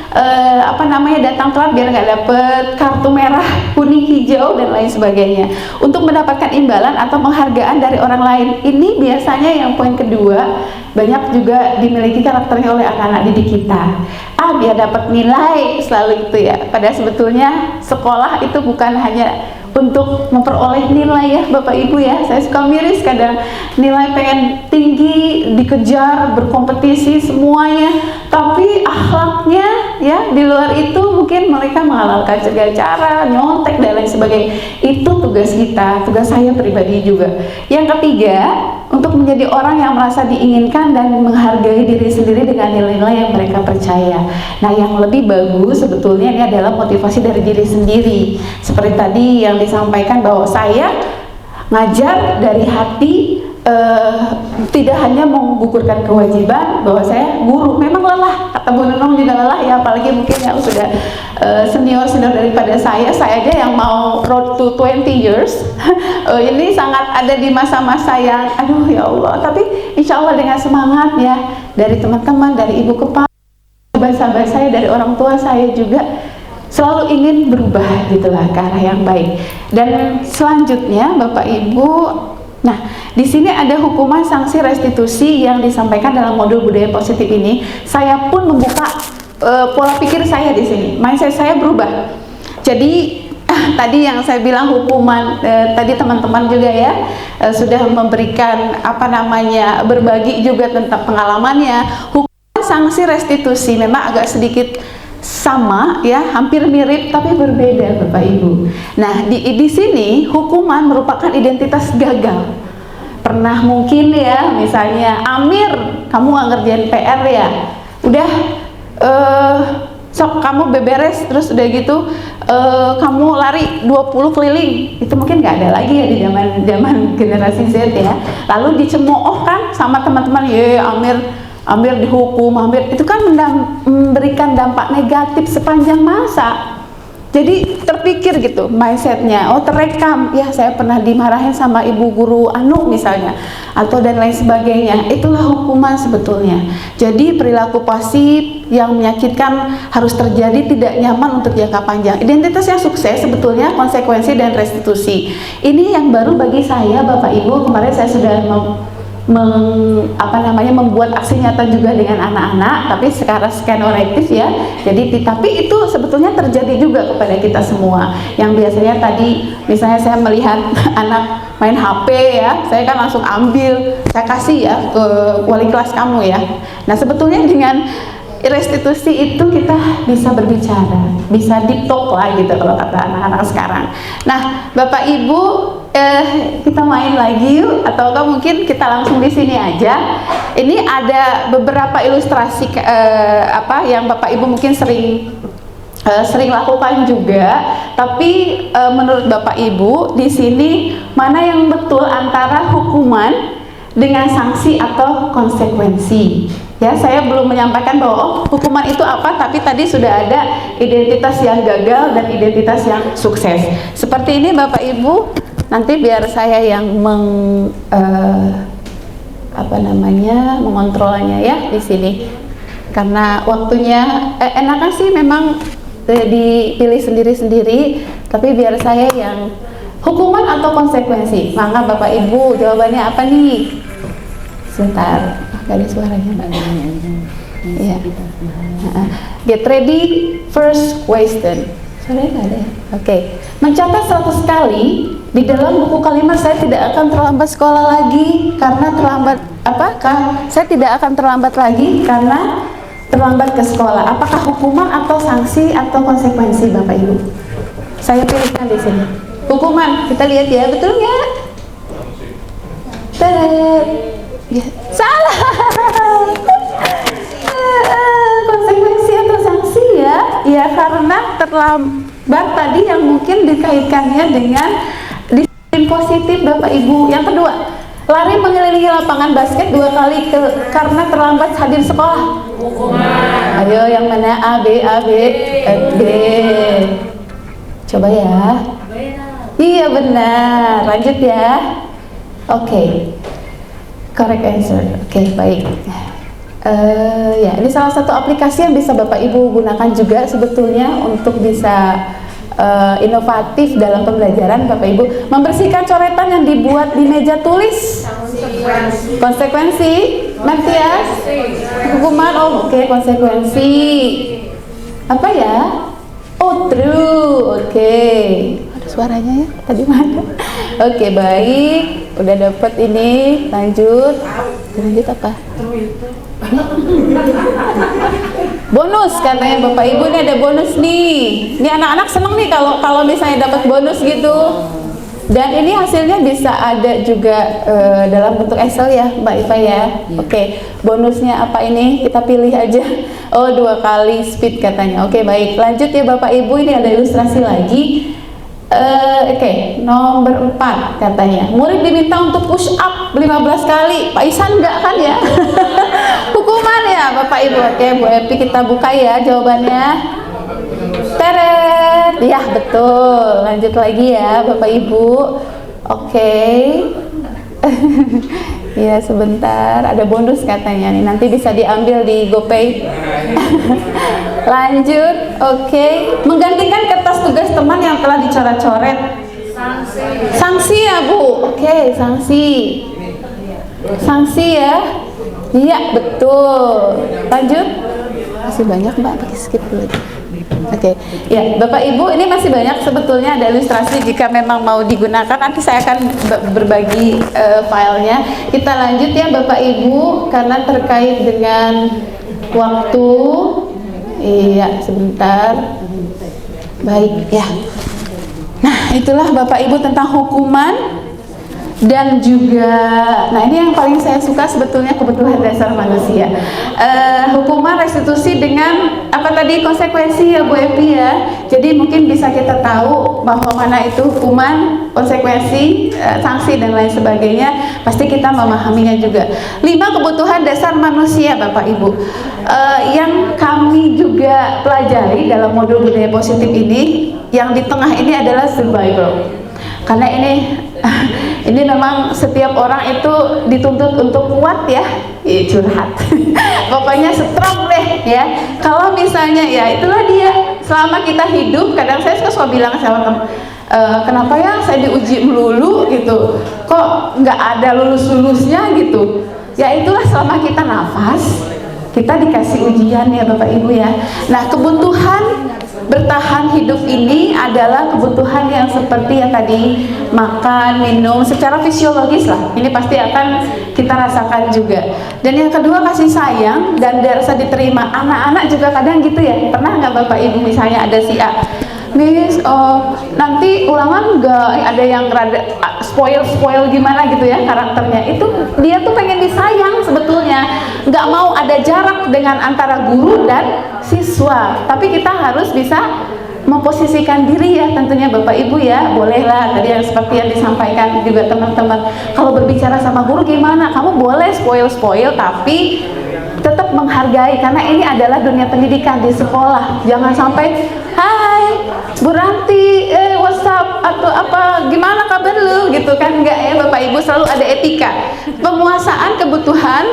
datang telat biar nggak dapet kartu merah, kuning, hijau dan lain sebagainya, untuk mendapatkan imbalan atau penghargaan dari orang lain. Ini biasanya yang poin kedua banyak juga dimiliki karakternya oleh anak-anak didik kita. Biar dapat nilai, selalu itu ya. Padahal sebetulnya sekolah itu bukan hanya untuk memperoleh nilai, ya Bapak Ibu, ya. Saya suka miris kadang nilai pengen tinggi, dikejar, berkompetisi semuanya, tapi akhlaknya, ya, di luar itu mungkin mereka menghalalkan segala cara, nyontek dan lain sebagainya. Itu tugas kita, tugas saya pribadi juga. Yang ketiga, untuk menjadi orang yang merasa diinginkan dan menghargai diri sendiri dengan nilai-nilai yang mereka percaya. Nah, yang lebih bagus sebetulnya ini adalah motivasi dari diri sendiri. Seperti tadi yang disampaikan bahwa saya ngajar dari hati, tidak hanya menggugurkan kewajiban, bahwa saya guru. Memang lelah, kata Bu Nunung juga lelah, ya, apalagi mungkin yang sudah senior daripada saya aja yang mau road to 20 years. Ini sangat ada di masa-masa yang aduh ya Allah, tapi insya Allah dengan semangat, ya, dari teman-teman, dari ibu kepala, sahabat-sahabat saya, dari orang tua saya juga selalu ingin berubah gitulah ke arah yang baik. Dan selanjutnya Bapak Ibu, nah, di sini ada hukuman sanksi restitusi yang disampaikan dalam modul budaya positif ini. Saya pun membuka pola pikir saya di sini. Mindset saya berubah. Jadi tadi yang saya bilang hukuman, tadi teman-teman juga ya sudah memberikan berbagi juga tentang pengalamannya. Hukuman sanksi restitusi memang agak sedikit sama, ya, hampir mirip tapi berbeda Bapak Ibu. Nah, di sini hukuman merupakan identitas gagal. Pernah mungkin, ya, misalnya Amir, kamu nggak ngerjain PR, ya, udah sok kamu beberes, terus udah gitu kamu lari 20 keliling. Itu mungkin nggak ada lagi ya di zaman generasi Z, ya. Lalu dicemoohkan sama teman-teman, ya, Amir dihukum, itu kan memberikan dampak negatif sepanjang masa. Jadi terpikir gitu mindsetnya, oh terekam, ya, saya pernah dimarahin sama ibu guru Anu misalnya, atau dan lain sebagainya. Itulah hukuman sebetulnya. Jadi perilaku pasif yang menyakitkan harus terjadi, tidak nyaman untuk jangka panjang. Identitas yang sukses sebetulnya konsekuensi dan restitusi. Ini yang baru bagi saya Bapak Ibu. Kemarin saya sudah membuat aksi nyata juga dengan anak-anak, tapi sekarang skenarektif ya. Jadi tapi itu sebetulnya terjadi juga kepada kita semua. Yang biasanya tadi misalnya saya melihat anak main HP ya, saya kan langsung ambil, saya kasih ya ke wali kelas kamu ya. Nah sebetulnya dengan restitusi itu kita bisa berbicara, bisa deep talk lah gitu kalau kata anak-anak sekarang. Nah Bapak Ibu, kita main lagi yuk, ataukah mungkin kita langsung di sini aja. Ini ada beberapa ilustrasi yang Bapak Ibu mungkin sering lakukan juga, tapi menurut Bapak Ibu di sini mana yang betul antara hukuman dengan sanksi atau konsekuensi? Ya, saya belum menyampaikan bahwa hukuman itu apa, tapi tadi sudah ada identitas yang gagal dan identitas yang sukses. Seperti ini Bapak Ibu, nanti biar saya yang mengontrolnya ya di sini. Karena waktunya enakan sih memang dipilih sendiri-sendiri, tapi biar saya yang hukuman atau konsekuensi. Maka Bapak Ibu jawabannya apa nih? Sebentar, gak ada suaranya Mbak. Ya. Get ready, first question. Suaranya gak ada ya? Oke. Mencatat 100 kali di dalam buku kalimat saya tidak akan terlambat sekolah lagi karena saya tidak akan terlambat lagi karena terlambat ke sekolah. Apakah hukuman atau sanksi atau konsekuensi Bapak Ibu? Saya pilihkan di sini. Hukuman, kita lihat ya, betul nggak? Ya, salah. Konsekuensi atau sanksi ya? Ya karena terlambat tadi yang mungkin dikaitkannya dengan disiplin positif Bapak Ibu. Yang kedua, lari mengelilingi lapangan basket 2 kali karena terlambat hadir sekolah. Ayo yang mana? A, B, B. Coba ya. Iya benar. Lanjut ya. Oke. Correct answer. Oke, baik. Ya, ini salah satu aplikasi yang bisa Bapak Ibu gunakan juga sebetulnya untuk bisa inovatif dalam pembelajaran Bapak Ibu. Membersihkan coretan yang dibuat di meja tulis. Konsekuensi. Matias. Hukuman. Oke, konsekuensi. Apa ya? Oh, true. Oke. Ada suaranya ya? Tadi mana? Oke, baik. Udah dapat ini. Lanjut. Lanjut apa? Bonus katanya Bapak Ibu, ini ada bonus nih. Ini anak-anak seneng nih kalau misalnya dapat bonus gitu. Dan ini hasilnya bisa ada juga dalam bentuk Excel ya Mbak Iva ya. Oke, bonusnya apa ini? Kita pilih aja. Oh, 2 kali speed katanya. Oke, baik. Lanjut ya Bapak Ibu, ini ada ilustrasi lagi. Oke, nomor 4 katanya. Murid diminta untuk push up 15 kali. Pak Isan enggak kan ya? Hukuman ya Bapak Ibu. Oke, Bu Epi kita buka ya jawabannya. Teret. Ya, betul. Lanjut lagi ya Bapak Ibu. Oke. Ya, sebentar. Ada bonus katanya nih. Nanti bisa diambil di GoPay. Lanjut. Oke. Menggantikan kertas tugas teman yang telah dicoret-coret. Sanksi ya Bu. Oke, sanksi. Sanksi ya. Iya, betul. Lanjut. Masih banyak Mbak, pakai skip dulu. Oke, ya Bapak Ibu, ini masih banyak sebetulnya ada ilustrasi jika memang mau digunakan. Nanti saya akan berbagi filenya. Kita lanjut ya Bapak Ibu, karena terkait dengan waktu. Iya, sebentar. Baik ya. Nah, itulah Bapak Ibu tentang hukuman. Dan juga, nah ini yang paling saya suka sebetulnya kebutuhan dasar manusia. Hukuman, restitusi dengan apa tadi, konsekuensi ya Bu Epi ya. Jadi mungkin bisa kita tahu bahwa mana itu hukuman, konsekuensi, sanksi dan lain sebagainya. Pasti kita memahaminya juga. 5 kebutuhan dasar manusia Bapak Ibu. Yang kami juga pelajari dalam modul budaya positif ini, yang di tengah ini adalah survival. Karena ini memang setiap orang itu dituntut untuk kuat ya, curhat. Pokoknya strong deh ya. Kalau misalnya ya itulah dia, selama kita hidup, kadang saya suka bilang sama teman, kenapa ya saya diuji melulu gitu, kok nggak ada lulus-lulusnya gitu. Ya itulah, selama kita nafas, kita dikasih ujian ya Bapak Ibu ya. Nah, kebutuhan bertahan hidup ini adalah kebutuhan yang seperti yang tadi, makan, minum, secara fisiologis lah. Ini pasti akan kita rasakan juga. Dan yang kedua, kasih sayang dan rasa diterima. Anak-anak juga kadang gitu ya. Pernah nggak Bapak Ibu misalnya ada si A, Miss, nanti ulangan nggak ada yang rada spoil gimana gitu ya karakternya. Itu dia tuh pengen disayang sebetulnya, nggak mau ada jarak dengan antara guru dan siswa. Tapi kita harus bisa memposisikan diri ya, tentunya Bapak Ibu ya. Bolehlah tadi yang seperti yang disampaikan juga teman-teman, kalau berbicara sama guru gimana, kamu boleh spoil tapi tetap menghargai, karena ini adalah dunia pendidikan di sekolah. Jangan sampai, hai Bu Ranti, what's up, atau apa, gimana kabar lu gitu kan. Enggak ya Bapak Ibu, selalu ada etika. Penguasaan kebutuhan,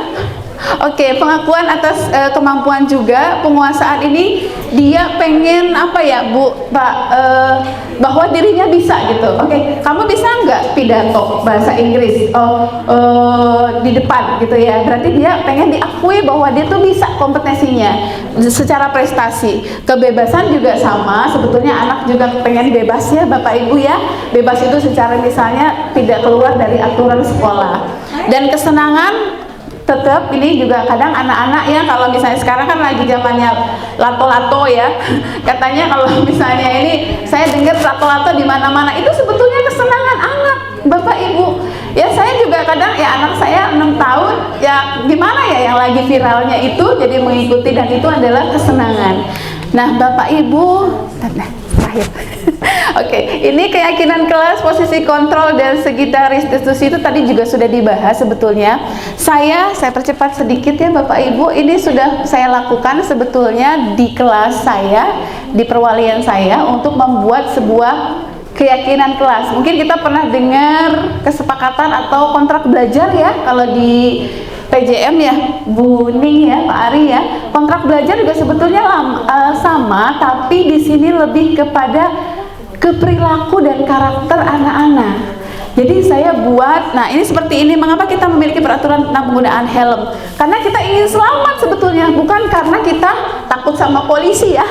oke, pengakuan atas kemampuan juga. Penguasaan ini dia pengen apa ya Bu, Pak, bahwa dirinya bisa gitu. Oke, kamu bisa nggak pidato bahasa Inggris di depan gitu ya, berarti dia pengen diakui bahwa dia tuh bisa kompetensinya secara prestasi. Kebebasan juga sama, sebetulnya anak juga pengen bebas ya Bapak Ibu ya. Bebas itu secara misalnya tidak keluar dari aturan sekolah. Dan kesenangan tetap, ini juga kadang anak-anak ya, kalau misalnya sekarang kan lagi zamannya lato-lato ya, katanya kalau misalnya ini saya dengar lato-lato di mana-mana, itu sebetulnya kesenangan anak Bapak Ibu ya. Saya juga kadang ya, anak saya 6 tahun ya, gimana ya yang lagi viralnya itu, jadi mengikuti, dan itu adalah kesenangan. Nah Bapak Ibu, terakhir oke, ini keyakinan kelas, posisi kontrol, dan sekitar restitusi itu tadi juga sudah dibahas sebetulnya. Saya percepat sedikit ya Bapak Ibu, ini sudah saya lakukan sebetulnya di kelas saya, di perwalian saya, untuk membuat sebuah keyakinan kelas. Mungkin kita pernah dengar kesepakatan atau kontrak belajar ya, kalau di PJM ya Bu Ning ya, Pak Ari ya. Kontrak belajar juga sebetulnya sama, tapi di sini lebih kepada keperilaku dan karakter anak-anak. Jadi saya buat, nah ini seperti ini. Mengapa kita memiliki peraturan tentang penggunaan helm? Karena kita ingin selamat sebetulnya, bukan karena kita takut sama polisi ya.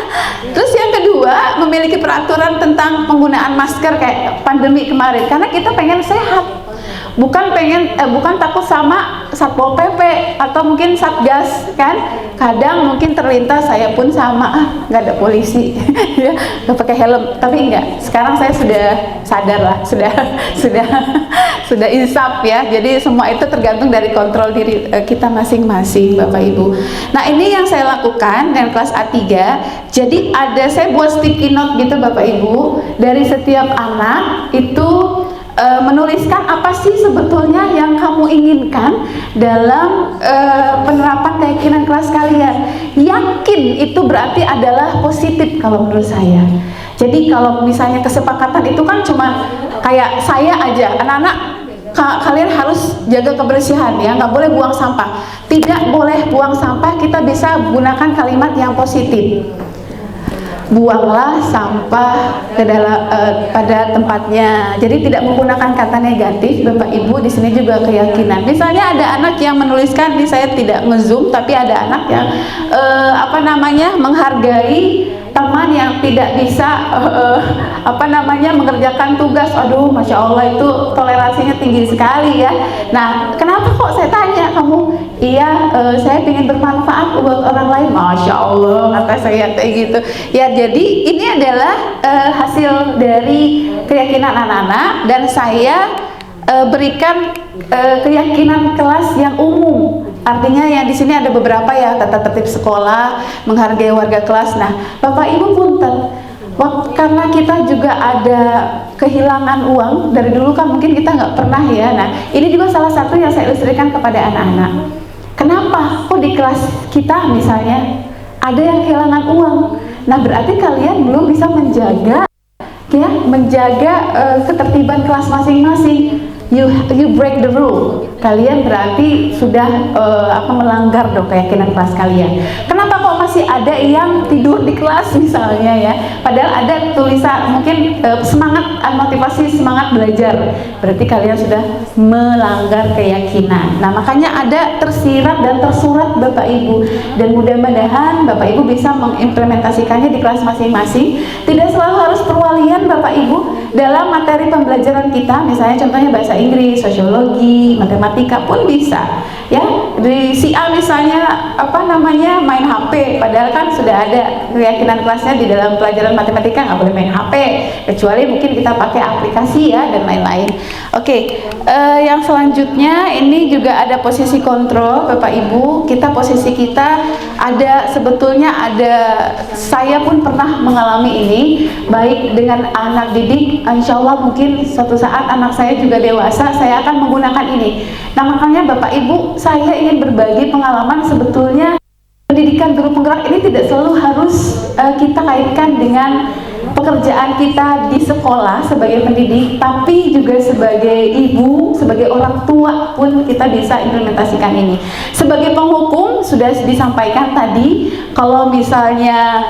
Terus yang kedua, memiliki peraturan tentang penggunaan masker kayak pandemi kemarin, karena kita pengen sehat. Bukan takut sama Satpol PP atau mungkin Satgas kan. Kadang mungkin terlintas, saya pun sama, nggak ada polisi ya, nggak pakai helm. Tapi enggak, sekarang saya sudah sadar lah, sudah insaf ya. Jadi semua itu tergantung dari kontrol diri kita masing-masing Bapak Ibu. Nah ini yang saya lakukan dengan kelas A3. Jadi saya buat sticky note gitu Bapak Ibu, dari setiap anak itu menuliskan apa sih sebetulnya yang kamu inginkan dalam penerapan keyakinan kelas kalian. Yakin itu berarti adalah positif kalau menurut saya. Jadi kalau misalnya kesepakatan itu kan cuma kayak saya aja, anak-anak kalian harus jaga kebersihan ya, nggak boleh buang sampah. Tidak boleh buang sampah, kita bisa gunakan kalimat yang positif. Buanglah sampah ke dalam pada tempatnya. Jadi tidak menggunakan kata negatif Bapak Ibu. Di sini juga keyakinan. Misalnya ada anak yang menuliskan, ini saya tidak nge-zoom, tapi ada anak yang menghargai teman yang tidak bisa mengerjakan tugas. Aduh, Masya Allah, itu toleransinya tinggi sekali ya. Nah, kenapa kok saya tanya kamu? Iya, saya ingin bermanfaat buat orang lain. Masya Allah, kata saya kayak gitu ya. Jadi ini adalah hasil dari keyakinan anak-anak, dan saya berikan keyakinan kelas yang umum. Artinya yang di sini ada beberapa ya, tata tertib sekolah, menghargai warga kelas. Nah, Bapak Ibu punten, karena kita juga ada kehilangan uang dari dulu kan, mungkin kita nggak pernah ya. Nah, ini juga salah satu yang saya ilustrasikan kepada anak-anak. Kenapa? Kok di kelas kita misalnya ada yang kehilangan uang? Nah, berarti kalian belum bisa menjaga ketertiban kelas masing-masing. You break the rule. Kalian berarti sudah melanggar dong keyakinan kelas kalian. Kenapa kok masih ada yang tidur di kelas misalnya ya, padahal ada tulisan mungkin semangat, motivasi semangat belajar, berarti kalian sudah melanggar keyakinan. Nah makanya ada tersirat dan tersurat Bapak Ibu, dan mudah-mudahan Bapak Ibu bisa mengimplementasikannya di kelas masing-masing. Tidak selalu harus perwalian Bapak Ibu, dalam materi pembelajaran kita, misalnya contohnya bahasa Inggris, sosiologi, matematika pun bisa ya. Di si A misalnya main HP, padahal kan sudah ada keyakinan kelasnya di dalam pelajaran matematika nggak boleh main HP, kecuali mungkin kita pakai aplikasi ya dan lain-lain. Oke, yang selanjutnya ini juga ada posisi kontrol Bapak Ibu. Posisi kita ada, sebetulnya ada, saya pun pernah mengalami ini, baik dengan anak didik. Insya Allah mungkin suatu saat anak saya juga dewasa, saya akan menggunakan ini. Nah makanya Bapak Ibu, saya ingin berbagi pengalaman. Sebetulnya pendidikan guru penggerak ini tidak selalu harus kita kaitkan dengan pekerjaan kita di sekolah sebagai pendidik, tapi juga sebagai ibu, sebagai orang tua pun kita bisa implementasikan ini. Sebagai penghukum sudah disampaikan tadi, kalau misalnya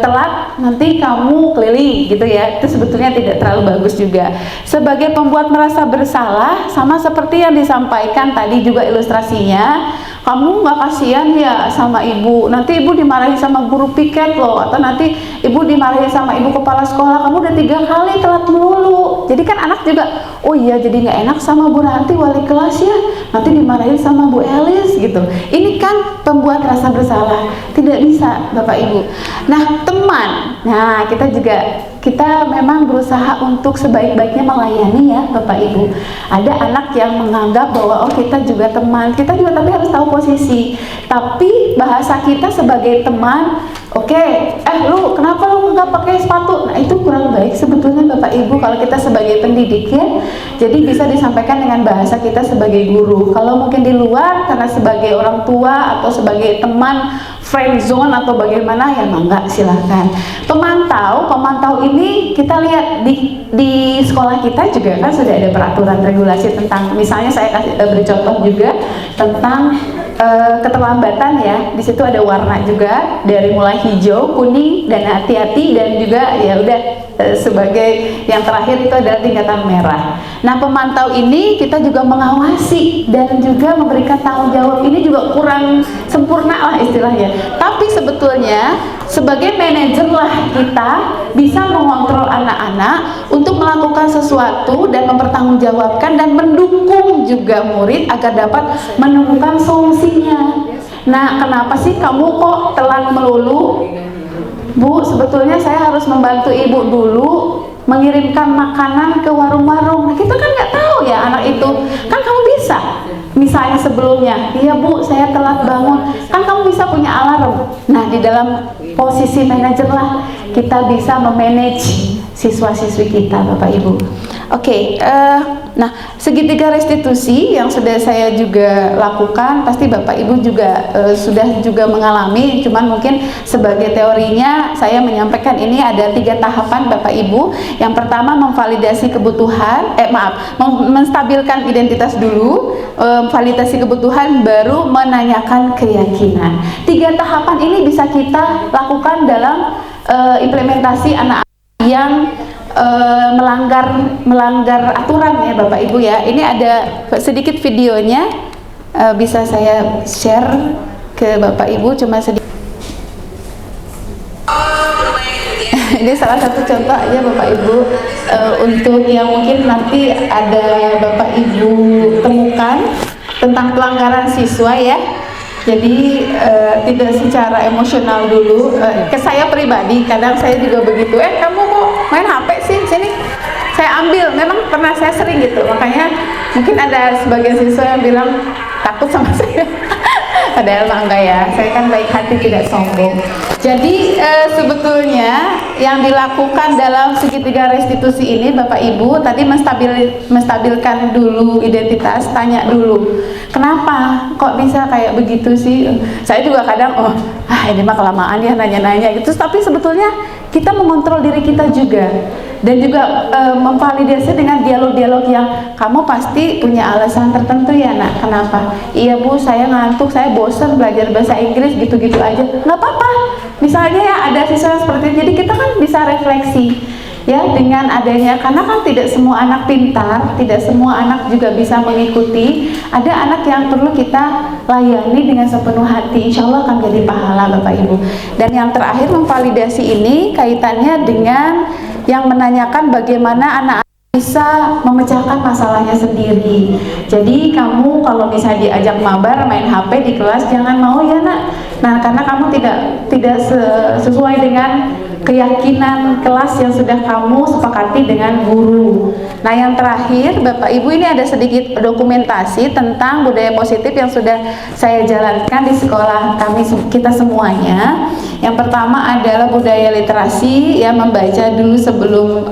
telat nanti kamu keliling gitu ya, itu sebetulnya tidak terlalu bagus juga. Sebagai pembuat merasa bersalah, sama seperti yang disampaikan tadi juga ilustrasinya, kamu nggak kasihan ya sama ibu, nanti ibu dimarahin sama guru piket loh, atau nanti ibu dimarahin sama ibu kepala sekolah, kamu udah 3 kali telat melulu. Jadi kan anak juga, oh iya jadi nggak enak sama Bu Ranti wali kelas ya, nanti dimarahin sama Bu Elis gitu. Ini kan pembuat rasa bersalah, tidak bisa Bapak Ibu. Nah teman, nah kita memang berusaha untuk sebaik-baiknya melayani ya Bapak Ibu. Ada anak yang menganggap bahwa oh kita juga teman, kita juga tapi harus tahu posisi. Tapi bahasa kita sebagai teman, oke, lu kenapa lu nggak pakai sepatu? Nah itu kurang baik sebetulnya Bapak Ibu kalau kita sebagai pendidik ya. Jadi bisa disampaikan dengan bahasa kita sebagai guru. Kalau mungkin di luar karena sebagai orang tua atau sebagai teman, friend zone atau bagaimana ya enggak, silahkan. Pemantau ini kita lihat di sekolah kita juga kan sudah ada peraturan regulasi tentang, misalnya saya beri contoh juga tentang keterlambatan ya. Di situ ada warna juga dari mulai hijau, kuning dan hati-hati, dan juga ya udah sebagai yang terakhir itu adalah tingkatan merah. Nah pemantau ini kita juga mengawasi dan juga memberikan tanggung jawab, ini juga kurang sempurna lah istilahnya. Tapi sebetulnya sebagai manajer lah kita bisa mengontrol anak-anak untuk melakukan sesuatu dan mempertanggungjawabkan dan mendukung juga murid agar dapat menemukan solusinya. Nah kenapa sih kamu kok telat melulu? Bu, sebetulnya saya harus membantu ibu dulu mengirimkan makanan ke warung-warung. Nah kita kan nggak tahu ya anak itu, kan kamu bisa misalnya sebelumnya, iya Bu saya telat bangun, kan kamu bisa punya alarm. Nah di dalam posisi manajer lah kita bisa memanage siswa-siswi kita Bapak Ibu. Oke, nah segitiga restitusi yang sudah saya juga lakukan, pasti Bapak Ibu juga sudah juga mengalami, cuman mungkin sebagai teorinya saya menyampaikan ini ada 3 tahapan Bapak Ibu. Yang pertama memvalidasi kebutuhan, menstabilkan identitas dulu, validasi kebutuhan, baru menanyakan keyakinan. 3 tahapan ini bisa kita lakukan dalam implementasi anak yang melanggar aturan ya Bapak Ibu ya. Ini ada sedikit videonya, bisa saya share ke Bapak Ibu, cuma sedikit. Ini salah satu contoh aja Bapak Ibu, untuk yang mungkin nanti ada Bapak Ibu temukan tentang pelanggaran siswa ya. Jadi tidak secara emosional dulu. Ke saya pribadi kadang saya juga begitu, kamu kok main HP sih, sini saya ambil. Memang pernah saya sering gitu, makanya mungkin ada sebagian siswa yang bilang takut sama saya. Padahal mah enggak ya, saya kan baik hati tidak sombong. Jadi sebetulnya yang dilakukan dalam segitiga restitusi ini Bapak Ibu tadi menstabilkan dulu identitas, tanya dulu kenapa kok bisa kayak begitu sih. Saya juga kadang ini mah kelamaan ya nanya-nanya gitu, tapi sebetulnya kita mengontrol diri kita juga, dan juga memvalidasi dengan dialog-dialog yang kamu pasti punya alasan tertentu ya nak, kenapa? Iya bu, saya ngantuk, saya bosan belajar bahasa Inggris gitu-gitu aja, nggak apa-apa. Misalnya ya ada siswa yang seperti itu, jadi kita kan bisa refleksi ya dengan adanya, karena kan tidak semua anak pintar, tidak semua anak juga bisa mengikuti. Ada anak yang perlu kita layani dengan sepenuh hati, insya Allah akan jadi pahala Bapak Ibu. Dan yang terakhir, memvalidasi ini kaitannya dengan yang menanyakan bagaimana anak bisa memecahkan masalahnya sendiri. Jadi kamu kalau misalnya diajak mabar main HP di kelas, jangan mau ya nak. Nah, karena kamu tidak sesuai dengan keyakinan kelas yang sudah kamu sepakati dengan guru. Nah, yang terakhir Bapak Ibu, ini ada sedikit dokumentasi tentang budaya positif yang sudah saya jalankan di sekolah kami, kita semuanya. Yang pertama adalah budaya literasi, ya, membaca dulu sebelum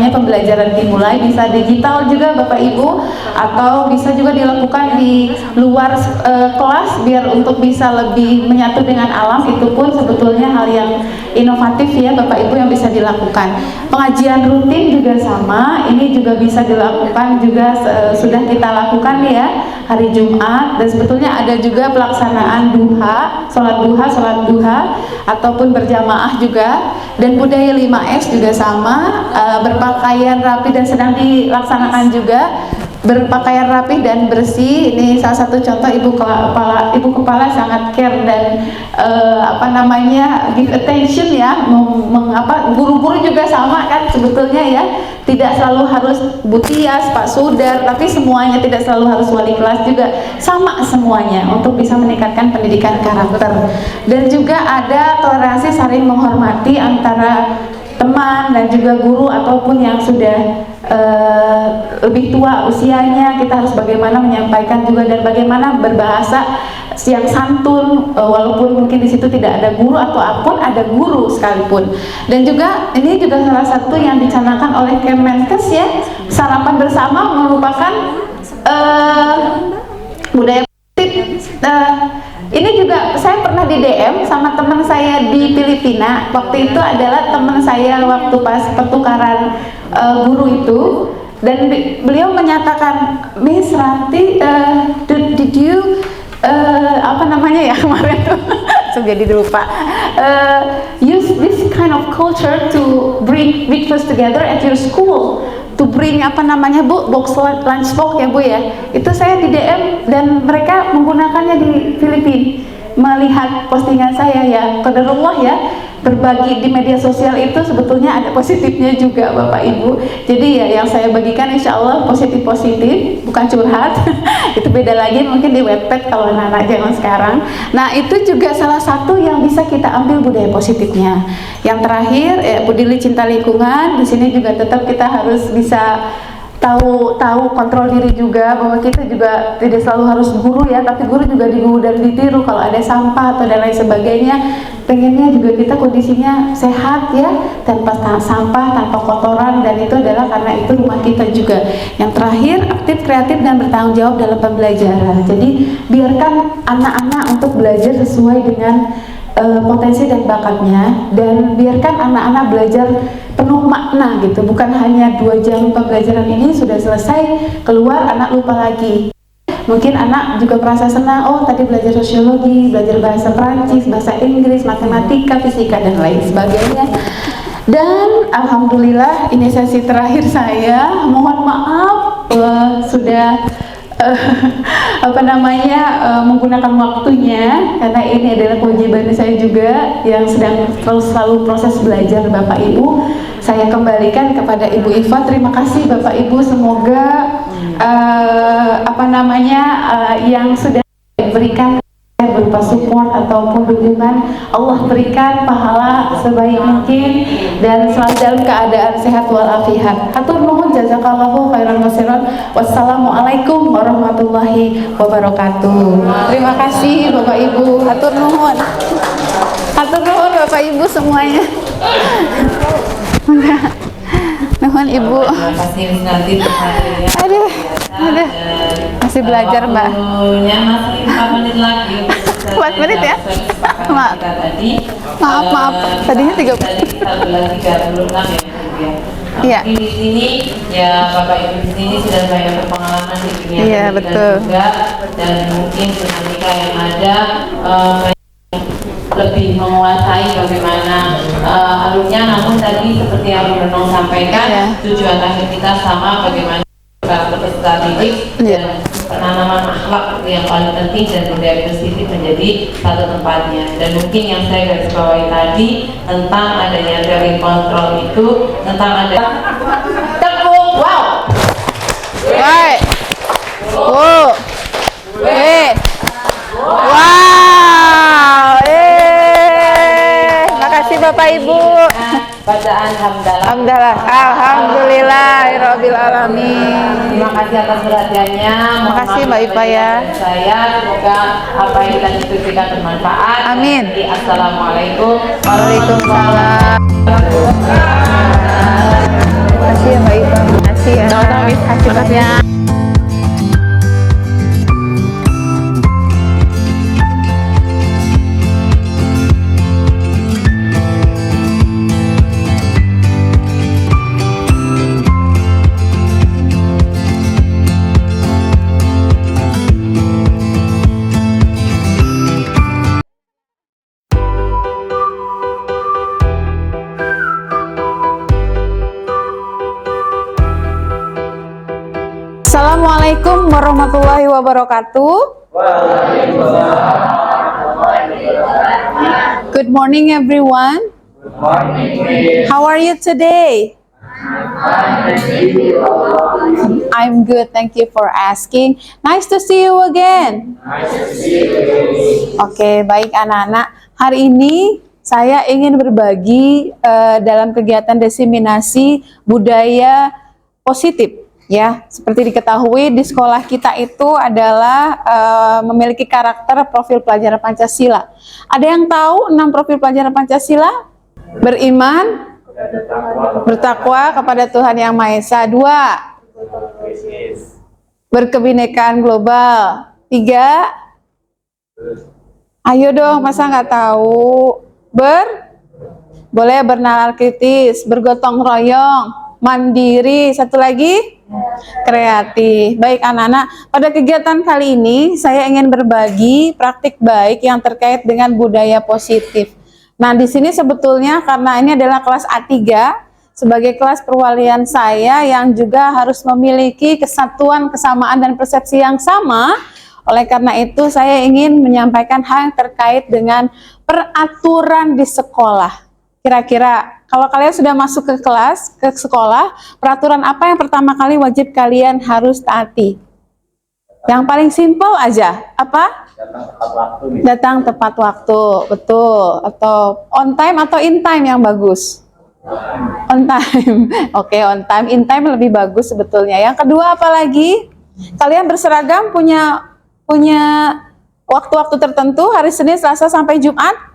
pembelajaran dimulai. Bisa digital juga Bapak Ibu, atau bisa juga dilakukan di luar kelas biar untuk bisa lebih menyatu dengan alam. Itu pun sebetulnya hal yang inovatif ya Bapak Ibu yang bisa dilakukan. Pengajian rutin juga sama, ini juga bisa dilakukan juga, sudah kita lakukan ya hari Jumat. Dan sebetulnya ada juga pelaksanaan duha, sholat duha ataupun berjamaah juga. Dan budaya 5S juga sama, berpakaian rapi dan sedang dilaksanakan juga. Berpakaian rapi dan bersih, ini salah satu contoh ibu kepala sangat care dan give attention ya. Guru-guru juga sama kan sebetulnya ya, tidak selalu harus Bu Tias, Pak Sudar, tapi semuanya, tidak selalu harus wali kelas juga, sama semuanya untuk bisa meningkatkan pendidikan karakter. Dan juga ada toleransi saling menghormati antara teman dan juga guru ataupun yang sudah lebih tua usianya. Kita harus bagaimana menyampaikan juga dan bagaimana berbahasa yang santun, walaupun mungkin di situ tidak ada guru ataupun ada guru sekalipun. Dan juga ini juga salah satu yang dicanangkan oleh Kemenkes ya, sarapan bersama merupakan budaya positif. Ini juga saya pernah di DM sama teman saya di Filipina. Waktu itu adalah teman saya waktu pas pertukaran guru itu, dan beliau menyatakan, Miss Ranti, did you kemarin tuh jadi lupa, use this kind of culture to bring breakfast together at your school, to bring box lunch box ya Bu ya. Itu saya di DM dan mereka menggunakannya di Filipina. Melihat postingan saya ya, qadarullah ya, berbagi di media sosial itu sebetulnya ada positifnya juga Bapak Ibu. Jadi ya yang saya bagikan insya Allah positif-positif, bukan curhat. Itu beda lagi mungkin di Wattpad kalau anak-anak zaman sekarang. Nah itu juga salah satu yang bisa kita ambil budaya positifnya. Yang terakhir peduli cinta lingkungan. Di sini juga tetap kita harus bisa tahu kontrol diri juga, bahwa kita juga tidak selalu harus guru ya, tapi guru juga diguru dan ditiru kalau ada sampah atau dan lain sebagainya. Pengennya juga kita kondisinya sehat ya, tanpa sampah, tanpa kotoran, dan itu adalah karena itu rumah kita juga. Yang terakhir, aktif, kreatif, dan bertanggung jawab dalam pembelajaran. Jadi biarkan anak-anak untuk belajar sesuai dengan potensi dan bakatnya, dan biarkan anak-anak belajar penuh makna gitu, bukan hanya 2 jam pembelajaran ini sudah selesai, keluar anak lupa lagi. Mungkin anak juga merasa senang, oh tadi belajar sosiologi, belajar bahasa Prancis, bahasa Inggris, matematika, fisika, dan lain sebagainya. Dan alhamdulillah ini sesi terakhir saya, mohon maaf sudah menggunakan waktunya, karena ini adalah kewajiban saya juga yang sedang selalu proses belajar Bapak Ibu. Saya kembalikan kepada Ibu Iva. Terima kasih Bapak Ibu, semoga yang sudah diberikan berupa support ataupun dukungan, Allah berikan pahala sebaik mungkin dan selalu dalam keadaan sehat walafiat. Hatur nuhun, jazakallahu khairan wasiran. Wassalamualaikum warahmatullahi wabarakatuh. Terima kasih Bapak Ibu. Hatur nuhun. Hatur nuhun Bapak Ibu semuanya. Nuhun Ibu. Terima kasih Miss Nanti. Aduh. Masih belajar Mbak. Masih 4 menit lagi. 4 menit ya. Maaf. Kita tadi. Maaf. Tadinya 30. Tadi 36 ya. Iya. Mungkin di sini ya Bapak Ibu di sini sudah banyak berpengalaman di dunia Iya, pendidikan betul. juga, dan mungkin dinamika yang ada lebih menguasai bagaimana alurnya. Namun tadi seperti yang Bu Renung sampaikan, Iya. tujuan akhir kita sama, bagaimana peserta didik Iya. dan penanaman akhlak yang paling penting dan budaya positif menjadi satu tempatnya. Dan mungkin yang saya garis bawahi tadi tentang adanya teori kontrol itu, tentang ada tepuk wow. Baik. Wow. Wow. Makasih Bapak Ibu. Bacaan hamdalah. Alhamdulillah. Alhamdulillahirabbil alamin. Terima kasih atas perhatiannya. Terima kasih Mbak Ipa ya. Saya semoga apa yang kita diskusikan bermanfaat. Amin. Jadi, assalamualaikum Waalaikumsalam. Terima kasih ya Mbak Ipa. Terima kasih ya. Terima kasih banyak. Assalamualaikum warahmatullahi wabarakatuh. Good morning everyone. How are you today? I'm good, thank you for asking. Nice to see you again. Oke, baik anak-anak. Hari ini saya ingin berbagi dalam kegiatan diseminasi budaya positif. Ya, seperti diketahui di sekolah kita itu adalah memiliki karakter profil pelajaran Pancasila. Ada yang tahu 6 profil pelajaran Pancasila? Beriman, bertakwa kepada Tuhan Yang Maha Esa. 2, berkebinekaan global. 3, ayo dong, masa nggak tahu? Boleh bernalar kritis, bergotong royong, mandiri. 1 lagi, kreatif. Baik anak-anak, pada kegiatan kali ini saya ingin berbagi praktik baik yang terkait dengan budaya positif. Nah, di sini sebetulnya karena ini adalah kelas A3, sebagai kelas perwalian saya yang juga harus memiliki kesatuan, kesamaan, dan persepsi yang sama. Oleh karena itu saya ingin menyampaikan hal yang terkait dengan peraturan di sekolah. Kira-kira kalau kalian sudah masuk ke kelas, ke sekolah, peraturan apa yang pertama kali wajib kalian harus taati? Yang paling simpel aja, apa? Datang tepat waktu, betul. Atau on time atau in time yang bagus? On time. Oke, on time, in time lebih bagus sebetulnya. Yang kedua apa lagi? Kalian berseragam punya waktu-waktu tertentu, hari Senin, Selasa sampai Jumat?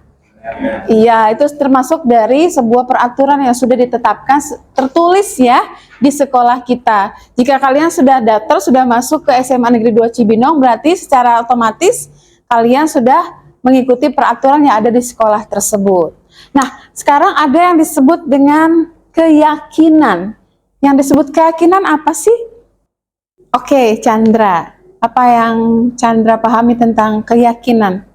Iya, itu termasuk dari sebuah peraturan yang sudah ditetapkan, tertulis ya di sekolah kita. Jika kalian sudah daftar, sudah masuk ke SMA Negeri 2 Cibinong, berarti secara otomatis kalian sudah mengikuti peraturan yang ada di sekolah tersebut. Nah, sekarang ada yang disebut dengan keyakinan. Yang disebut keyakinan apa sih? Oke, Chandra. Apa yang Chandra pahami tentang keyakinan?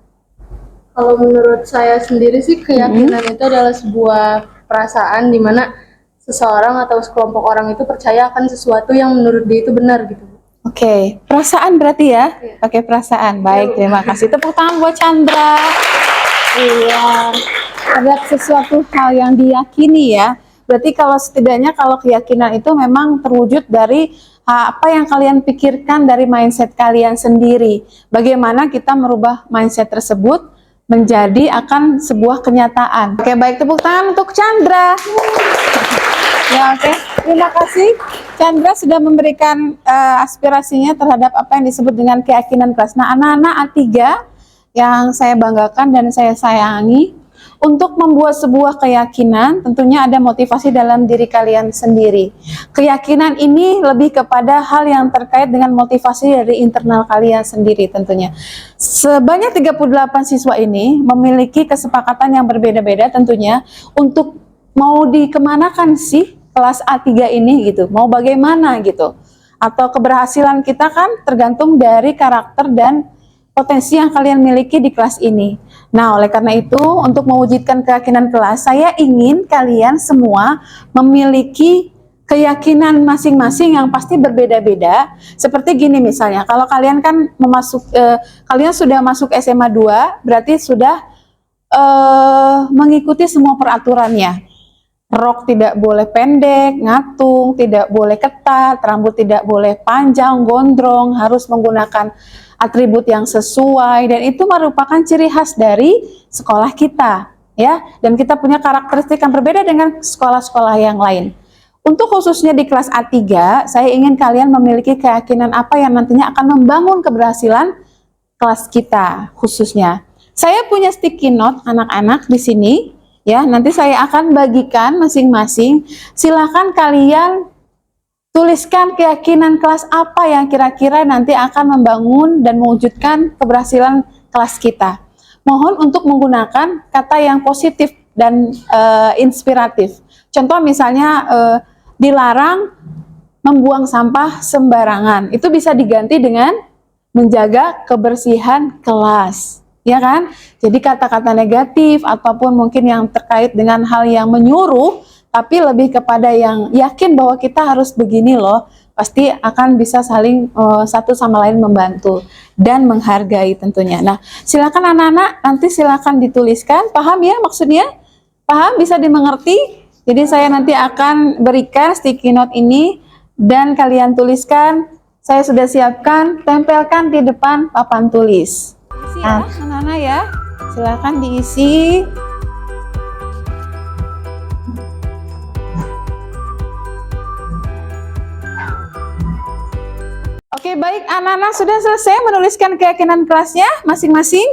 Kalau menurut saya sendiri sih keyakinan itu adalah sebuah perasaan di mana seseorang atau sekelompok orang itu percaya akan sesuatu yang menurut dia itu benar gitu. Oke, perasaan berarti ya? Oke, perasaan. Baik, terima kasih. Tepuk tangan buat Chandra. Iya, ada sesuatu hal yang diyakini ya. Berarti kalau setidaknya kalau keyakinan itu memang terwujud dari apa yang kalian pikirkan dari mindset kalian sendiri. Bagaimana kita merubah mindset tersebut menjadi akan sebuah kenyataan. Oke, baik, tepuk tangan untuk Chandra. Ya, oke. Terima kasih Chandra sudah memberikan aspirasinya terhadap apa yang disebut dengan keyakinan kelas. Nah, anak-anak A3 yang saya banggakan dan saya sayangi, Untuk membuat sebuah keyakinan, tentunya ada motivasi dalam diri kalian sendiri. Keyakinan ini lebih kepada hal yang terkait dengan motivasi dari internal kalian sendiri tentunya. Sebanyak 38 siswa ini memiliki kesepakatan yang berbeda-beda tentunya untuk mau dikemanakan sih kelas A3 ini gitu, mau bagaimana gitu. Atau keberhasilan kita kan tergantung dari karakter dan potensi yang kalian miliki di kelas ini. Nah, oleh karena itu, untuk mewujudkan keyakinan kelas, saya ingin kalian semua memiliki keyakinan masing-masing yang pasti berbeda-beda. Seperti gini misalnya, kalau kalian kan kalian sudah masuk SMA 2, berarti sudah mengikuti semua peraturannya. Rok tidak boleh pendek, ngatung, tidak boleh ketat, rambut tidak boleh panjang, gondrong, harus menggunakan atribut yang sesuai, dan itu merupakan ciri khas dari sekolah kita, ya. Dan kita punya karakteristik yang berbeda dengan sekolah-sekolah yang lain. Untuk khususnya di kelas A3, saya ingin kalian memiliki keyakinan apa yang nantinya akan membangun keberhasilan kelas kita khususnya. Saya punya sticky note anak-anak di sini. Ya, nanti saya akan bagikan masing-masing. Silakan kalian tuliskan keyakinan kelas apa yang kira-kira nanti akan membangun dan mewujudkan keberhasilan kelas kita. Mohon untuk menggunakan kata yang positif dan inspiratif. Contoh misalnya dilarang membuang sampah sembarangan. Itu bisa diganti dengan menjaga kebersihan kelas. Ya kan? Jadi kata-kata negatif ataupun mungkin yang terkait dengan hal yang menyuruh, tapi lebih kepada yang yakin bahwa kita harus begini loh, pasti akan bisa saling satu sama lain membantu dan menghargai tentunya. Nah, silakan anak-anak, nanti silakan dituliskan. Paham ya maksudnya? Paham? Bisa dimengerti? Jadi saya nanti akan berikan sticky note ini dan kalian tuliskan. Saya sudah siapkan, tempelkan di depan papan tulis. Nah, anak-anak ya, silakan diisi. Oke, baik, anak-anak sudah selesai menuliskan keyakinan kelasnya masing-masing.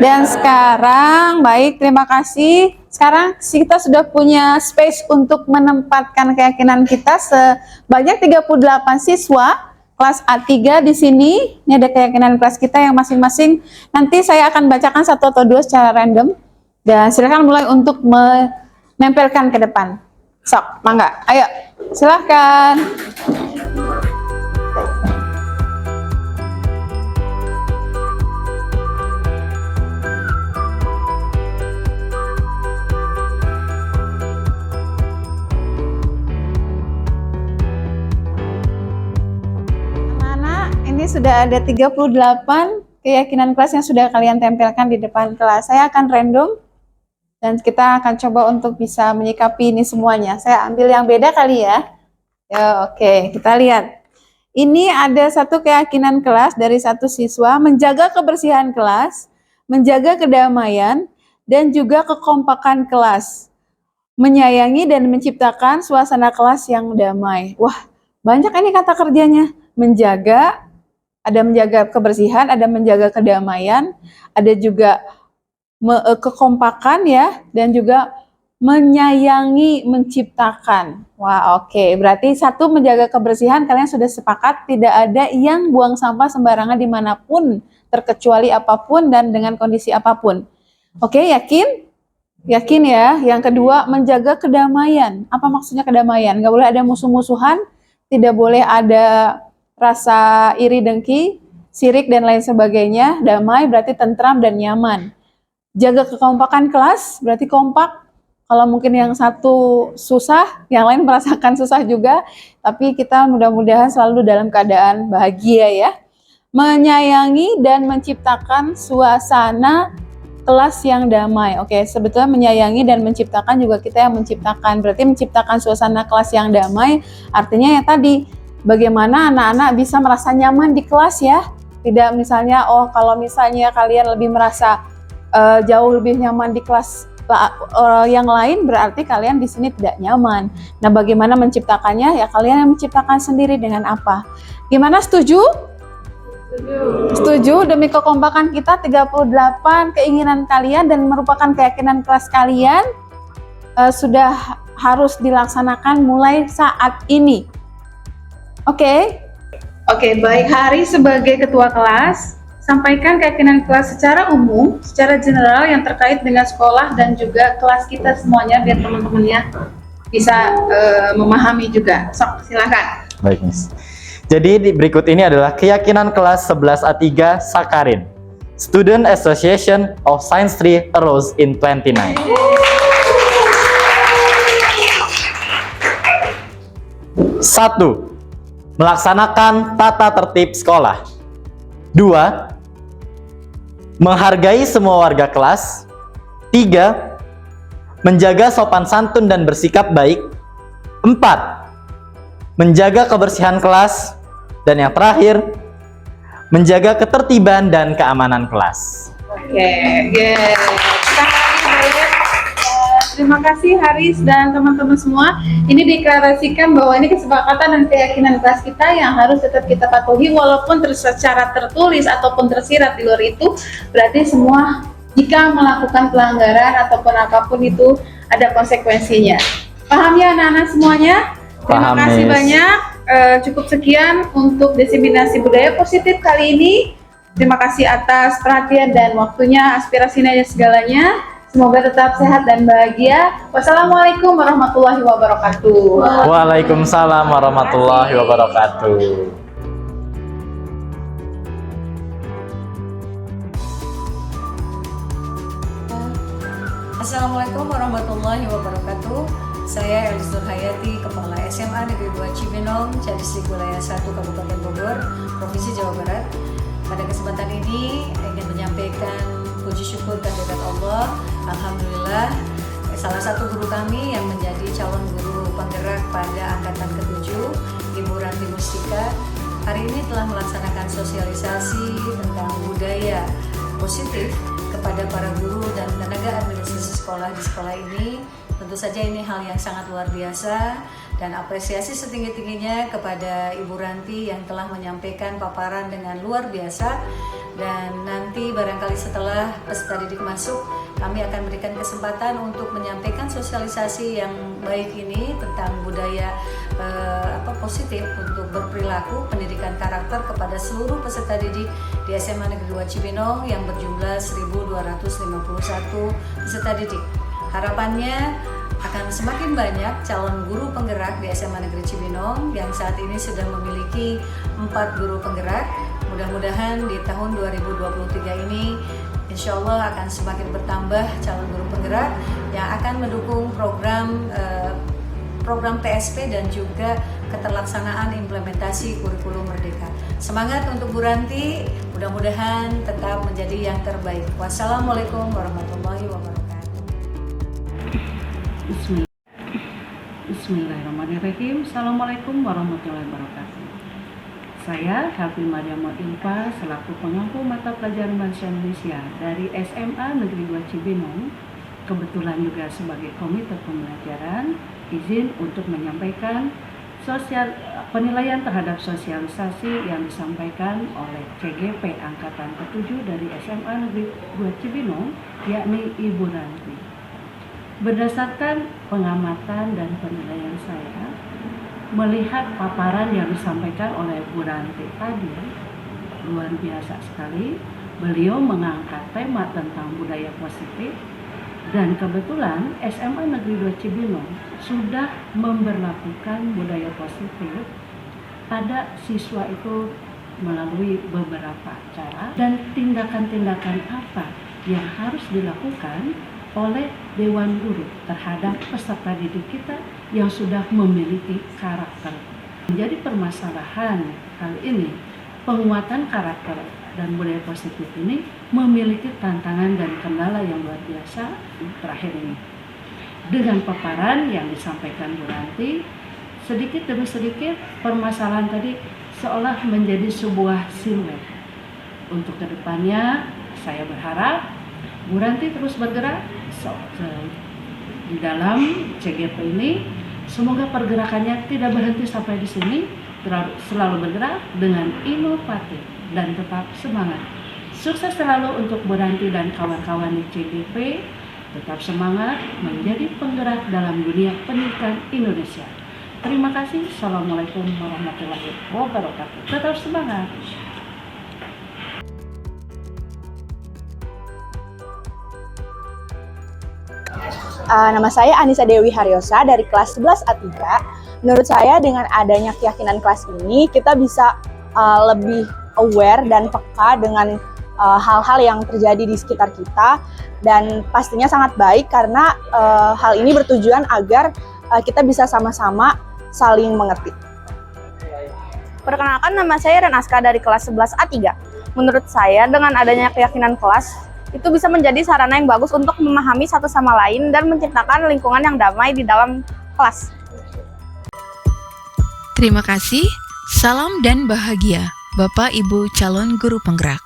Dan sekarang, baik, terima kasih. Sekarang kita sudah punya space untuk menempatkan keyakinan kita sebanyak 38 siswa. Kelas A3 di sini, ini ada keyakinan kelas kita yang masing-masing. Nanti saya akan bacakan 1 atau 2 secara random. Dan silakan mulai untuk menempelkan ke depan. Sok, mangga. Ayo, silahkan. Ini sudah ada 38 keyakinan kelas yang sudah kalian tempelkan di depan kelas. Saya akan random dan kita akan coba untuk bisa menyikapi ini semuanya. Saya ambil yang beda kali ya. Ya, oke, kita lihat. Ini ada satu keyakinan kelas dari satu siswa, menjaga kebersihan kelas, menjaga kedamaian, dan juga kekompakan kelas. Menyayangi dan menciptakan suasana kelas yang damai. Wah, banyak ini kata kerjanya. Menjaga, ada menjaga kebersihan, ada menjaga kedamaian, ada juga kekompakan ya, dan juga menyayangi, menciptakan. Wah, oke. Berarti satu, menjaga kebersihan, kalian sudah sepakat tidak ada yang buang sampah sembarangan dimanapun, terkecuali apapun dan dengan kondisi apapun. Oke, yakin? Yakin ya. Yang kedua, menjaga kedamaian. Apa maksudnya kedamaian? Nggak boleh ada musuh-musuhan, tidak boleh ada rasa iri dengki, sirik dan lain sebagainya. Damai berarti tentram dan nyaman. Jaga kekompakan kelas berarti kompak. Kalau mungkin yang satu susah, yang lain merasakan susah juga, tapi kita mudah-mudahan selalu dalam keadaan bahagia ya. Menyayangi dan menciptakan suasana kelas yang damai. Oke, sebetulnya menyayangi dan menciptakan juga kita yang menciptakan. Berarti menciptakan suasana kelas yang damai artinya ya tadi, bagaimana anak-anak bisa merasa nyaman di kelas ya. Tidak misalnya, oh kalau misalnya kalian lebih merasa jauh lebih nyaman di kelas yang lain, berarti kalian di sini tidak nyaman. Nah, bagaimana menciptakannya? Ya kalian yang menciptakan sendiri dengan apa? Gimana, setuju? Setuju, demi kekompakan kita 38 keinginan kalian dan merupakan keyakinan kelas kalian sudah harus dilaksanakan mulai saat ini. Oke? Oke, baik. Hari sebagai ketua kelas, sampaikan keyakinan kelas secara umum, secara general yang terkait dengan sekolah dan juga kelas kita semuanya biar teman-temannya bisa memahami juga. Sok, silakan. Baik, Miss. Jadi berikut ini adalah keyakinan kelas 11A3 Sakarin. Student Association of Science 3 arose in 29. 1. Melaksanakan tata tertib sekolah. 2. Menghargai semua warga kelas. 3. Menjaga sopan santun dan bersikap baik. 4. Menjaga kebersihan kelas. Dan yang terakhir, menjaga ketertiban dan keamanan kelas. Oke, terima kasih Haris dan teman-teman semua. Ini deklarasikan bahwa ini kesepakatan dan keyakinan kelas kita yang harus tetap kita patuhi walaupun secara tertulis ataupun tersirat di luar itu. Berarti semua jika melakukan pelanggaran ataupun apapun itu ada konsekuensinya. Paham ya anak-anak semuanya? Terima kasih banyak. Cukup sekian untuk diseminasi budaya positif kali ini. Terima kasih atas perhatian dan waktunya, aspirasinya dan segalanya. Semoga tetap sehat dan bahagia. Wassalamualaikum warahmatullahi wabarakatuh. Waalaikumsalam warahmatullahi wabarakatuh. Assalamualaikum warahmatullahi wabarakatuh. Saya Elis Nurhayati, Kepala SMA Negeri 2 Cibinong, Cadistik Wilayah 1 Kabupaten Bogor, Provinsi Jawa Barat. Pada kesempatan ini ingin menyampaikan puji syukur kehadirat Allah. Alhamdulillah, salah satu guru kami yang menjadi calon guru penggerak pada angkatan ke-7, Ibu Ranti Mustika, hari ini telah melaksanakan sosialisasi tentang budaya positif kepada para guru dan tenaga administrasi sekolah di sekolah ini. Tentu saja ini hal yang sangat luar biasa dan apresiasi setinggi-tingginya kepada Ibu Ranti yang telah menyampaikan paparan dengan luar biasa. Dan nanti barangkali setelah peserta didik masuk, kami akan berikan kesempatan untuk menyampaikan sosialisasi yang baik ini tentang budaya positif untuk berperilaku pendidikan karakter kepada seluruh peserta didik di SMA Negeri 2 Cibinong yang berjumlah 1.251 peserta didik. Harapannya akan semakin banyak calon guru penggerak di SMA Negeri Cibinong yang saat ini sudah memiliki 4 guru penggerak. Mudah-mudahan di tahun 2023 ini insya Allah akan semakin bertambah calon guru penggerak yang akan mendukung program PSP dan juga keterlaksanaan implementasi kurikulum Merdeka. Semangat untuk Bu Ranti, mudah-mudahan tetap menjadi yang terbaik. Wassalamualaikum warahmatullahi wabarakatuh. Bismillahirrahmanirrahim. Assalamualaikum warahmatullahi wabarakatuh. Saya Hafil Mariam Ilfa selaku pengampu mata pelajaran Bahasa Indonesia dari SMA Negeri 2 Cibinong, kebetulan juga sebagai komite pembelajaran, izin untuk menyampaikan penilaian terhadap sosialisasi yang disampaikan oleh CGP Angkatan ke-7 dari SMA Negeri 2 Cibinong, yakni Ibu Ranti. Berdasarkan pengamatan dan penilaian saya, melihat paparan yang disampaikan oleh Bu Ranti tadi, luar biasa sekali. Beliau mengangkat tema tentang budaya positif, dan kebetulan SMA Negeri 2 Cibinong sudah memberlakukan budaya positif pada siswa itu melalui beberapa cara dan tindakan-tindakan apa yang harus dilakukan oleh Dewan Guru terhadap peserta didik kita yang sudah memiliki karakter. Menjadi permasalahan kali ini, penguatan karakter dan budaya positif ini memiliki tantangan dan kendala yang luar biasa terakhir ini. Dengan paparan yang disampaikan Bu Ranti, sedikit demi sedikit permasalahan tadi seolah menjadi sebuah siluet. Untuk kedepannya, saya berharap Bu Ranti terus bergerak di dalam CGP ini. Semoga pergerakannya tidak berhenti sampai di sini, selalu bergerak dengan inovatif dan tetap semangat. Sukses selalu untuk Bu Ranti dan kawan-kawan di CDP. Tetap semangat menjadi penggerak dalam dunia pendidikan Indonesia. Terima kasih. Assalamualaikum warahmatullahi wabarakatuh. Tetap semangat. Nama saya Anissa Dewi Haryosa dari kelas 11 A3. Menurut saya dengan adanya keyakinan kelas ini, kita bisa lebih aware dan peka dengan hal-hal yang terjadi di sekitar kita, dan pastinya sangat baik karena hal ini bertujuan agar kita bisa sama-sama saling mengerti. Perkenalkan, nama saya Ren Aska dari kelas 11 A3. Menurut saya dengan adanya keyakinan kelas itu bisa menjadi sarana yang bagus untuk memahami satu sama lain dan menciptakan lingkungan yang damai di dalam kelas. Terima kasih, salam dan bahagia Bapak Ibu calon guru penggerak.